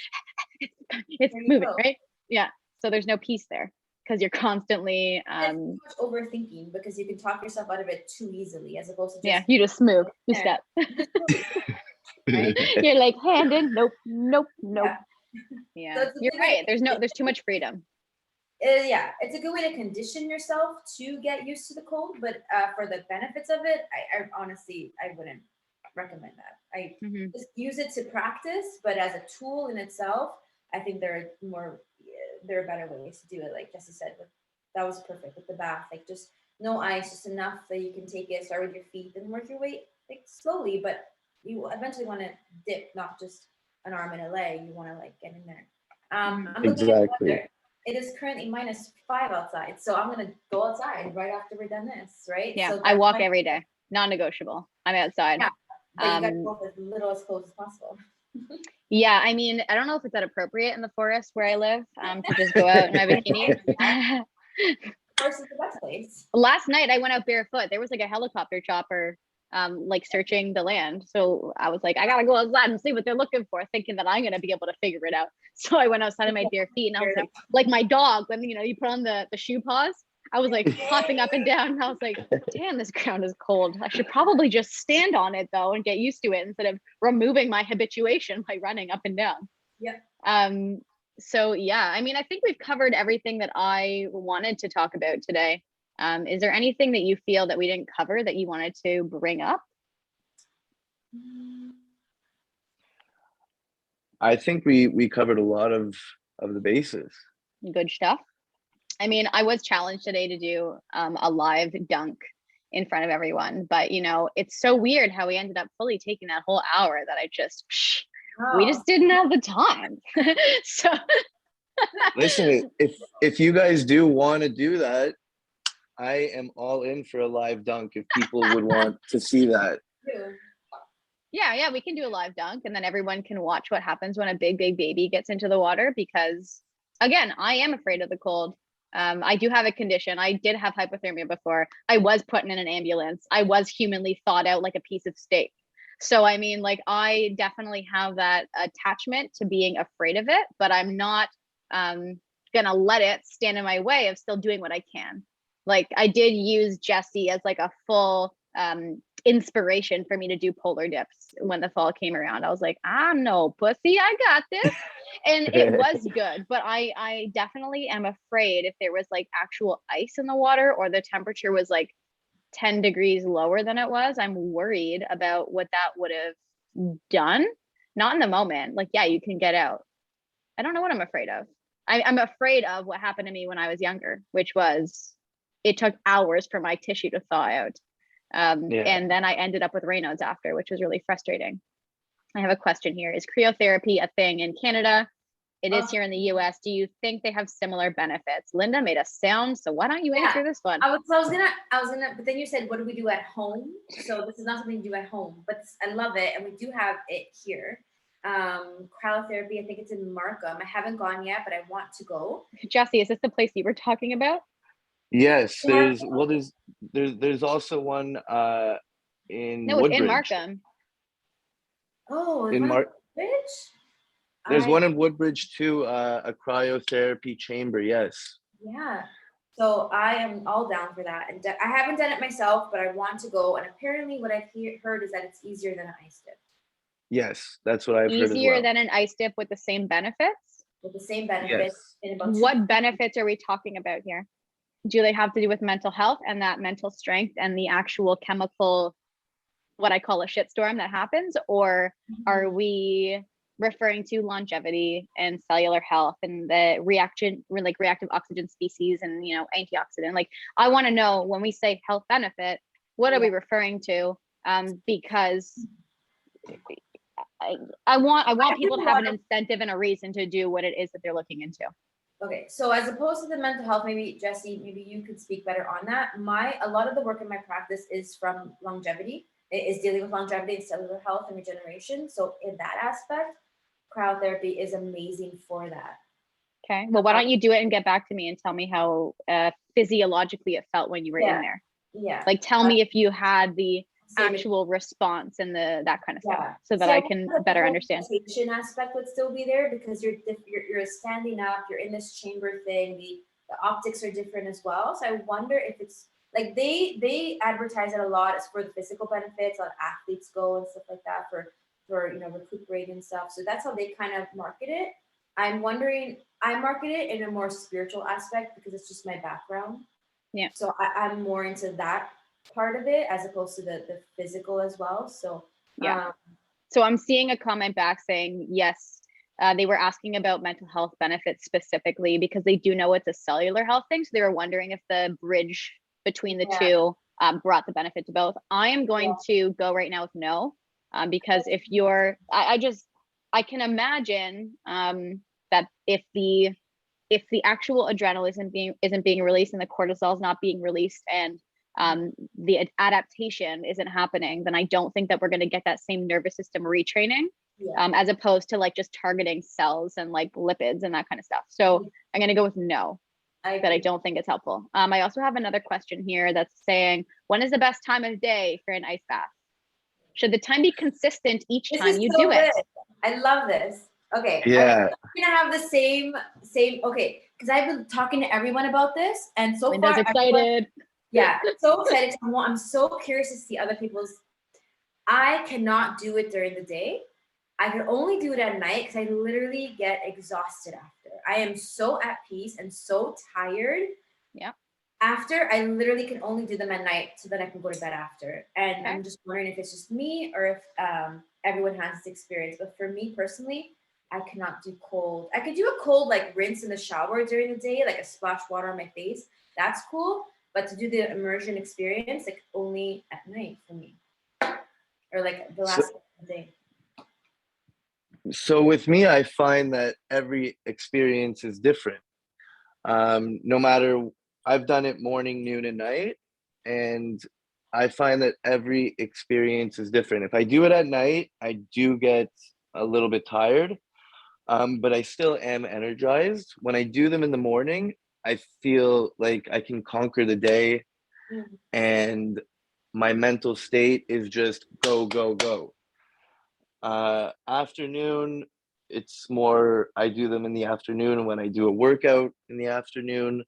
it's moving, right? Yeah. So there's no peace there because you're constantly It's too much overthinking, because you can talk yourself out of it too easily, as opposed to just, yeah, you just move, you step. Right? You're like, hand in, nope. Yeah, So you're right. There's too much freedom. yeah, it's a good way to condition yourself to get used to the cold, but for the benefits of it, I honestly, I wouldn't recommend that. I just use it to practice, but as a tool in itself, I think there are better ways to do it. Like Jesse said, that was perfect with the bath. Like just no ice, just enough that you can take it, start with your feet, then work your way like slowly, but you eventually want to dip, not just an arm and a leg. You want to like get in there. I'm looking at the weather. It is currently -5 outside, so I'm gonna go outside right after we're done this, right? Yeah, so I walk every day, non-negotiable. I'm outside. Yeah, but you gotta go as little as close as possible. Yeah, I mean, I don't know if it's that appropriate in the forest where I live to just go out in my bikini. Forest is the best place. Last night I went out barefoot. There was like a helicopter chopper like searching the land. So I was like, I gotta go outside and see what they're looking for, thinking that I'm gonna be able to figure it out. So I went outside in my bare feet, and I was like my dog, when you put on the shoe paws, I was like hopping up and down. And I was like, damn, this ground is cold. I should probably just stand on it though and get used to it instead of removing my habituation by running up and down. Yeah. So yeah, I mean, I think we've covered everything that I wanted to talk about today. Is there anything that you feel that we didn't cover that you wanted to bring up? I think we covered a lot of the bases. Good stuff. I mean, I was challenged today to do a live dunk in front of everyone, but it's so weird how we ended up fully taking that whole hour that we just didn't have the time. So listen, if you guys do want to do that, I am all in for a live dunk if people would want to see that. Yeah, we can do a live dunk, and then everyone can watch what happens when a big baby gets into the water, because again, I am afraid of the cold. I do have a condition. I did have hypothermia before. I was put in an ambulance. I was humanly thawed out like a piece of steak. So I mean, like, I definitely have that attachment to being afraid of it, but I'm not gonna let it stand in my way of still doing what I can. Like, I did use Jesse as like a full inspiration for me to do polar dips when the fall came around. I was like, no, pussy, I got this. And it was good, but I definitely am afraid if there was like actual ice in the water, or the temperature was like 10 degrees lower than it was. I'm worried about what that would have done. Not in the moment. Like, yeah, you can get out. I don't know what I'm afraid of. I'm afraid of what happened to me when I was younger, which was it took hours for my tissue to thaw out. And then I ended up with Raynaud's after, which was really frustrating. I have a question here. Is cryotherapy a thing in Canada? It is here in the US. Do you think they have similar benefits? Linda made a sound, so why don't you answer this one? I was gonna, but then you said, what do we do at home? So this is not something you do at home, but I love it, and we do have it here. Cryotherapy, I think it's in Markham. I haven't gone yet, but I want to go. Jesse, is this the place you were talking about? Yes, there's also one in No, Woodbridge. it's in Markham. Oh, in Woodbridge? There's one in Woodbridge too, a cryotherapy chamber. Yes. Yeah. So I am all down for that, and I haven't done it myself, but I want to go. And apparently, what I've heard is that it's easier than an ice dip. Yes, that's what I've heard as well. Easier than an ice dip with the same benefits? with the same benefits Yes. in about 2 What benefits are we talking about here? Do they have to do with mental health and that mental strength and the actual chemical, what I call a shitstorm that happens? Or are we referring to longevity and cellular health and the reactive oxygen species and, you know, antioxidant? Like, I want to know, when we say health benefit, what are we referring to? Because I want people to have an incentive and a reason to do what it is that they're looking into. Okay, so as opposed to the mental health, maybe Jesse, maybe you could speak better on that. A lot of the work in my practice is from longevity. It is dealing with longevity and cellular health and regeneration. So in that aspect, cryotherapy is amazing for that. Okay, well, why don't you do it and get back to me and tell me how physiologically it felt when you were in there? Yeah. Like, tell me if you had the Same actual response and that kind of stuff, Yeah. so that I can better understand. The rotation aspect would still be there because you're standing up, you're in this chamber thing. The optics are different as well. So I wonder if it's like they advertise it a lot as for the physical benefits, on athletes go and stuff like that for recuperating and stuff. So that's how they kind of market it. I'm wondering, I market it in a more spiritual aspect because it's just my background. Yeah. So I'm more into that part of it as opposed to the physical as well. So yeah. So I'm seeing a comment back saying, yes, they were asking about mental health benefits specifically because they do know it's a cellular health thing. So they were wondering if the bridge between the two brought the benefit to both. I am going to go right now with no, because if you're, I can imagine that if the actual adrenaline isn't being released and the cortisol is not being released and the adaptation isn't happening, then I don't think that we're going to get that same nervous system retraining, as opposed to like just targeting cells and like lipids and that kind of stuff. So I'm going to go with no, that I don't think it's helpful. I also have another question here that's saying, when is the best time of day for an ice bath? Should the time be consistent each time you do it? I love this. Okay. Yeah. We're gonna have the same. Okay, because I've been talking to everyone about this, and so Linda's far, excited. So excited. I'm so curious to see other people's. I cannot do it during the day. I can only do it at night because I literally get exhausted after. I am so at peace and so tired. Yeah. After, I literally can only do them at night so that I can go to bed after. And I'm just wondering if it's just me or if everyone has this experience. But for me personally, I cannot do cold. I could do a cold like rinse in the shower during the day, like a splash water on my face. That's cool. But to do the immersion experience, like only at night for me. Or like the last day. So with me, I find that every experience is different. No matter, I've done it morning, noon, and night, and I find that every experience is different. If I do it at night, I do get a little bit tired, but I still am energized. When I do them in the morning, I feel like I can conquer the day, and my mental state is just go, go, go. Afternoon, it's more, I do them in the afternoon when I do a workout in the afternoon.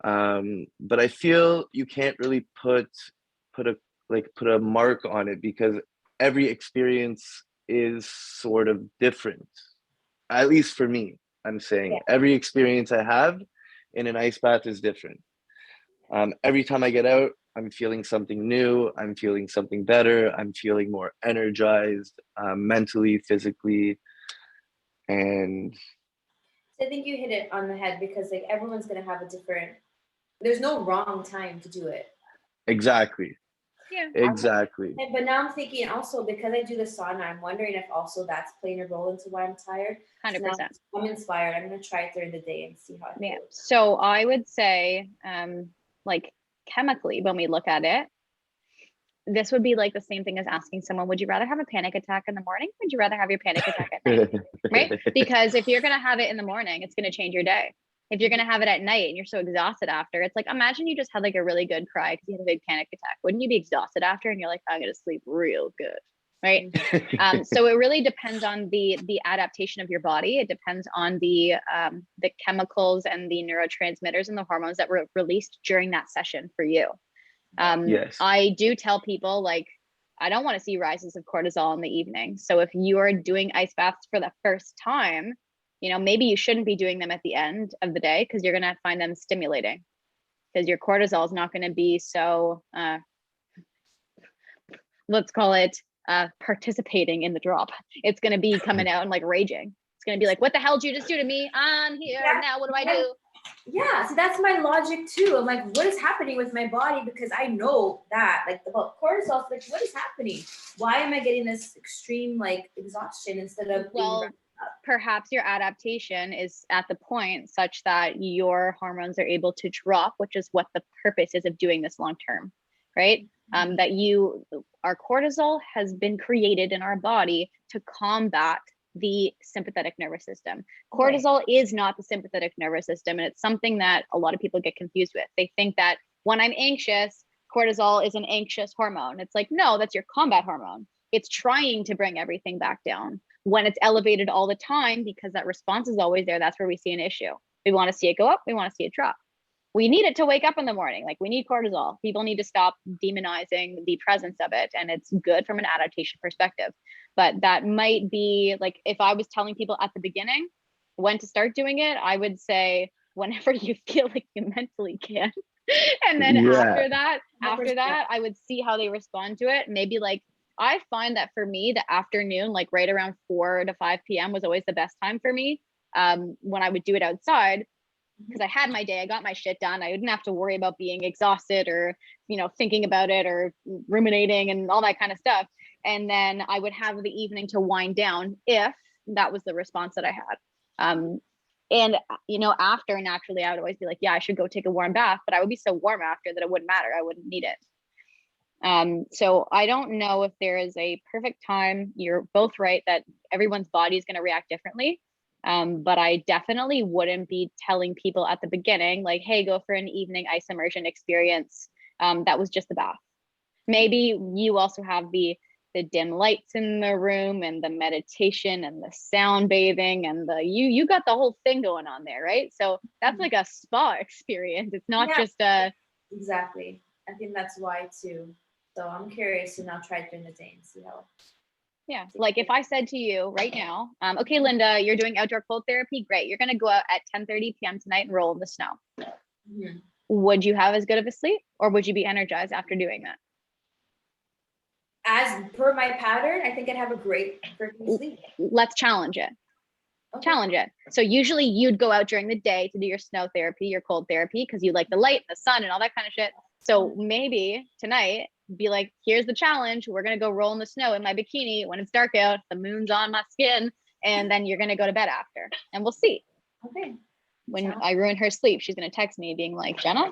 But I feel you can't really put a mark on it because every experience is sort of different. At least for me, I'm saying every experience I have in an ice bath is different. Every time I get out, I'm feeling something new. I'm feeling something better. I'm feeling more energized, mentally, physically, and I think you hit it on the head because like everyone's gonna have a different. There's no wrong time to do it. exactly. Yeah. Exactly. But now I'm thinking also because I do the sauna, I'm wondering if also that's playing a role into why I'm tired. 100%. So I'm inspired. I'm gonna try it during the day and see how I feel. Yeah. So I would say, like chemically, when we look at it, this would be like the same thing as asking someone, would you rather have a panic attack in the morning? Would you rather have your panic attack at night? Right? Because if you're going to have it in the morning, it's going to change your day. If you're going to have it at night and you're so exhausted after, it's like, imagine you just had like a really good cry because you had a big panic attack. Wouldn't you be exhausted after? And you're like, I'm going to sleep real good. Right. So it really depends on the adaptation of your body. It depends on the chemicals and the neurotransmitters and the hormones that were released during that session for you. Yes. I do tell people, like, I don't want to see rises of cortisol in the evening. So if you are doing ice baths for the first time, you know, maybe you shouldn't be doing them at the end of the day because you're going to find them stimulating, because your cortisol is not going to be so, let's call it participating in the drop. It's going to be coming out and like raging. It's going to be like, what the hell did you just do to me? I'm here now. What do I do? Yeah, so that's my logic too. I'm like, what is happening with my body? Because I know that, like, about cortisol, like, what is happening? Why am I getting this extreme like exhaustion instead of Well, perhaps your adaptation is at the point such that your hormones are able to drop, which is what the purpose is of doing this long term, right? That our cortisol has been created in our body to combat the sympathetic nervous system. Cortisol is not the sympathetic nervous system, and it's something that a lot of people get confused with. They think that when I'm anxious, cortisol is an anxious hormone. It's like, no, that's your combat hormone. It's trying to bring everything back down. When it's elevated all the time, because that response is always there, that's where we see an issue. We want to see it go up, we want to see it drop. We need it to wake up in the morning. Like, we need cortisol. People need to stop demonizing the presence of it. And it's good from an adaptation perspective. But that might be like, if I was telling people at the beginning when to start doing it, I would say whenever you feel like you mentally can. And then after that, I would see how they respond to it. Maybe like, I find that for me, the afternoon, like right around 4 to 5 p.m. was always the best time for me when I would do it outside. Because I had my day, I got my shit done. I didn't have to worry about being exhausted or, you know, thinking about it or ruminating and all that kind of stuff. And then I would have the evening to wind down if that was the response that I had. And, you know, after, naturally, I would always be like, yeah, I should go take a warm bath, but I would be so warm after that it wouldn't matter. I wouldn't need it. So I don't know if there is a perfect time. You're both right that everyone's body is going to react differently. But I definitely wouldn't be telling people at the beginning, like, hey, go for an evening ice immersion experience. That was just the bath. Maybe you also have the dim lights in the room and the meditation and the sound bathing and you got the whole thing going on there, right? So that's like a spa experience. It's not just a. Exactly. I think that's why too. So I'm curious to now try it during the day and see how. Yeah, like if I said to you right now, okay, Linda, you're doing outdoor cold therapy, great. You're gonna go out at 10:30 p.m. tonight and roll in the snow. Mm-hmm. Would you have as good of a sleep, or would you be energized after doing that? As per my pattern, I think I'd have a great freaking sleep. Let's challenge it. Okay. Challenge it. So usually you'd go out during the day to do your snow therapy, your cold therapy, because you like the light, the sun, and all that kind of shit. So maybe tonight, be like, here's the challenge. We're going to go roll in the snow in my bikini when it's dark out, the moon's on my skin, and then you're going to go to bed after, and we'll see. Okay. When I ruin her sleep, she's going to text me being like, Jenna,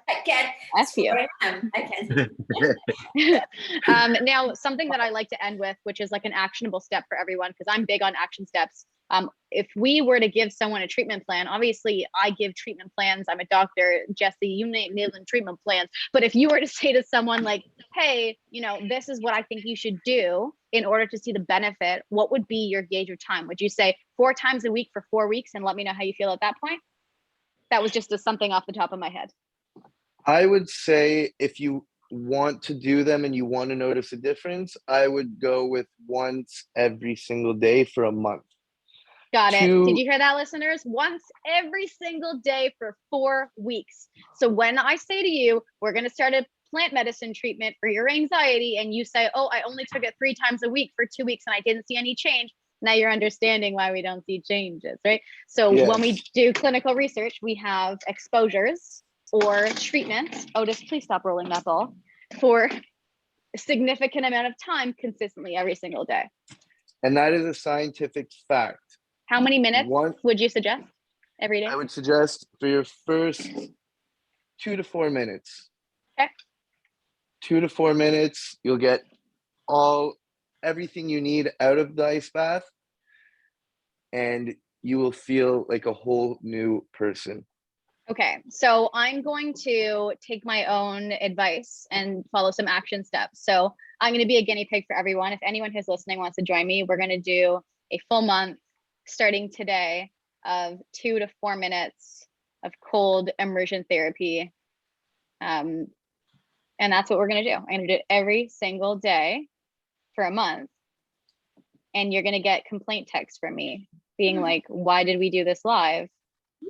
I can't. F you. I can't. Now, something that I like to end with, which is like an actionable step for everyone, because I'm big on action steps. If we were to give someone a treatment plan, obviously I give treatment plans. I'm a doctor, Jesse, you name treatment plans. But if you were to say to someone like, hey, you know, this is what I think you should do in order to see the benefit, what would be your gauge of time? Would you say 4 times a week for 4 weeks and let me know how you feel at that point? That was just something off the top of my head. I would say if you want to do them and you want to notice a difference, I would go with once every single day for a month. Got it. Did you hear that, listeners? Once every single day for 4 weeks. So when I say to you, we're going to start a plant medicine treatment for your anxiety, and you say, oh, I only took it 3 times a week for 2 weeks and I didn't see any change. Now you're understanding why we don't see changes, right? So when we do clinical research, we have exposures or treatments. Otis, please stop rolling that ball. For a significant amount of time consistently every single day. And that is a scientific fact. How many minutes would you suggest every day? I would suggest for your first 2 to 4 minutes. Okay. 2 to 4 minutes, you'll get everything you need out of the ice bath, and you will feel like a whole new person. Okay, so I'm going to take my own advice and follow some action steps. So I'm going to be a guinea pig for everyone. If anyone who's listening wants to join me, we're going to do a full month starting today of 2 to 4 minutes of cold immersion therapy. And that's what we're going to do. I'm going to do it every single day for a month. And you're going to get complaint texts from me being like, why did we do this live?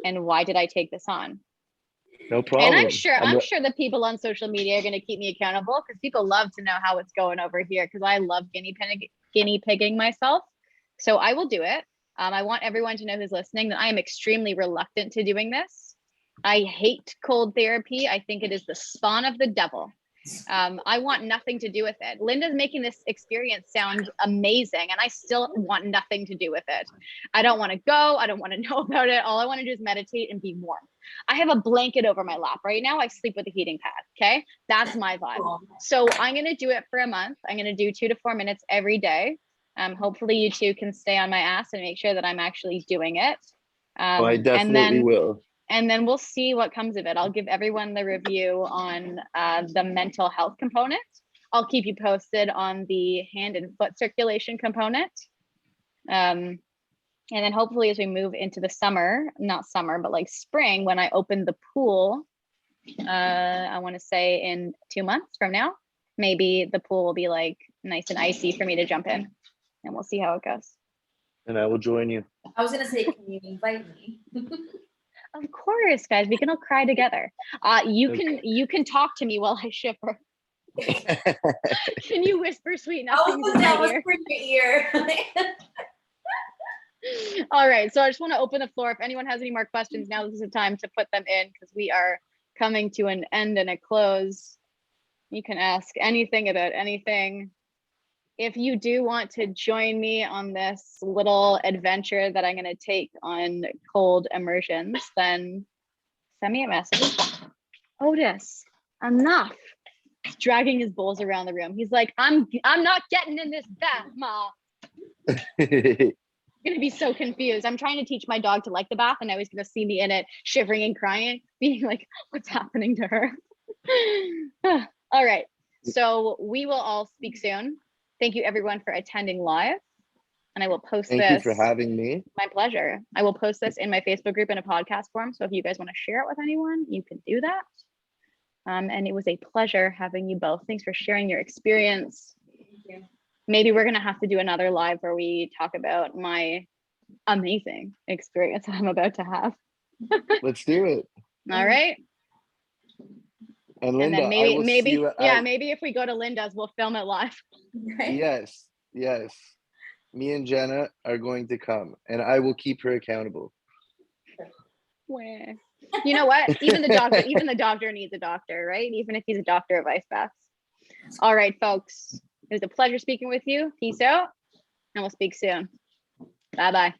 And why did I take this on? No problem. And I'm sure the people on social media are going to keep me accountable because people love to know how it's going over here because I love guinea pigging myself. So I will do it. I want everyone to know who's listening that I am extremely reluctant to doing this. I hate cold therapy. I think it is the spawn of the devil. I want nothing to do with it. Linda's making this experience sound amazing, and I still want nothing to do with it. I don't want to go. I don't want to know about it. All I want to do is meditate and be warm. I have a blanket over my lap right now. I sleep with a heating pad. Okay. That's my vibe. So I'm going to do it for a month. I'm going to do 2 to 4 minutes every day. Hopefully you two can stay on my ass and make sure that I'm actually doing it. I definitely will. And then we'll see what comes of it. I'll give everyone the review on the mental health component. I'll keep you posted on the hand and foot circulation component. And then hopefully as we move into the summer, not summer, but like spring, when I open the pool, I want to say in 2 months from now, maybe the pool will be like nice and icy for me to jump in, and we'll see how it goes. And I will join you. I was gonna say, can you invite me? Of course, guys, we can all cry together. You can talk to me while I shiver. Can you whisper sweet nothings in my ear? Whisper in your ear. All right, so I just want to open the floor. If anyone has any more questions, now this is the time to put them in because we are coming to an end and a close. You can ask anything about anything. If you do want to join me on this little adventure that I'm going to take on cold immersions, then send me a message. Otis, enough. He's dragging his bowls around the room. He's like, I'm not getting in this bath, Ma. I'm gonna be so confused. I'm trying to teach my dog to like the bath, and now he's gonna see me in it, shivering and crying, being like, what's happening to her? All right, so we will all speak soon. Thank you everyone for attending live, and I will post this. Thank you for having me. My pleasure. I will post this in my Facebook group in a podcast form, so if you guys want to share it with anyone, you can do that. And it was a pleasure having you both. Thanks for sharing your experience. Thank you. Maybe we're gonna have to do another live where we talk about my amazing experience that I'm about to have. Let's do it. All right. And Linda, and then I will maybe see you maybe if we go to Linda's, we'll film it live. Right? Yes. Me and Jenna are going to come, and I will keep her accountable. Where? You know what? Even the doctor needs a doctor, right? Even if he's a doctor of ice baths. All right, folks. It was a pleasure speaking with you. Peace out, and we'll speak soon. Bye-bye.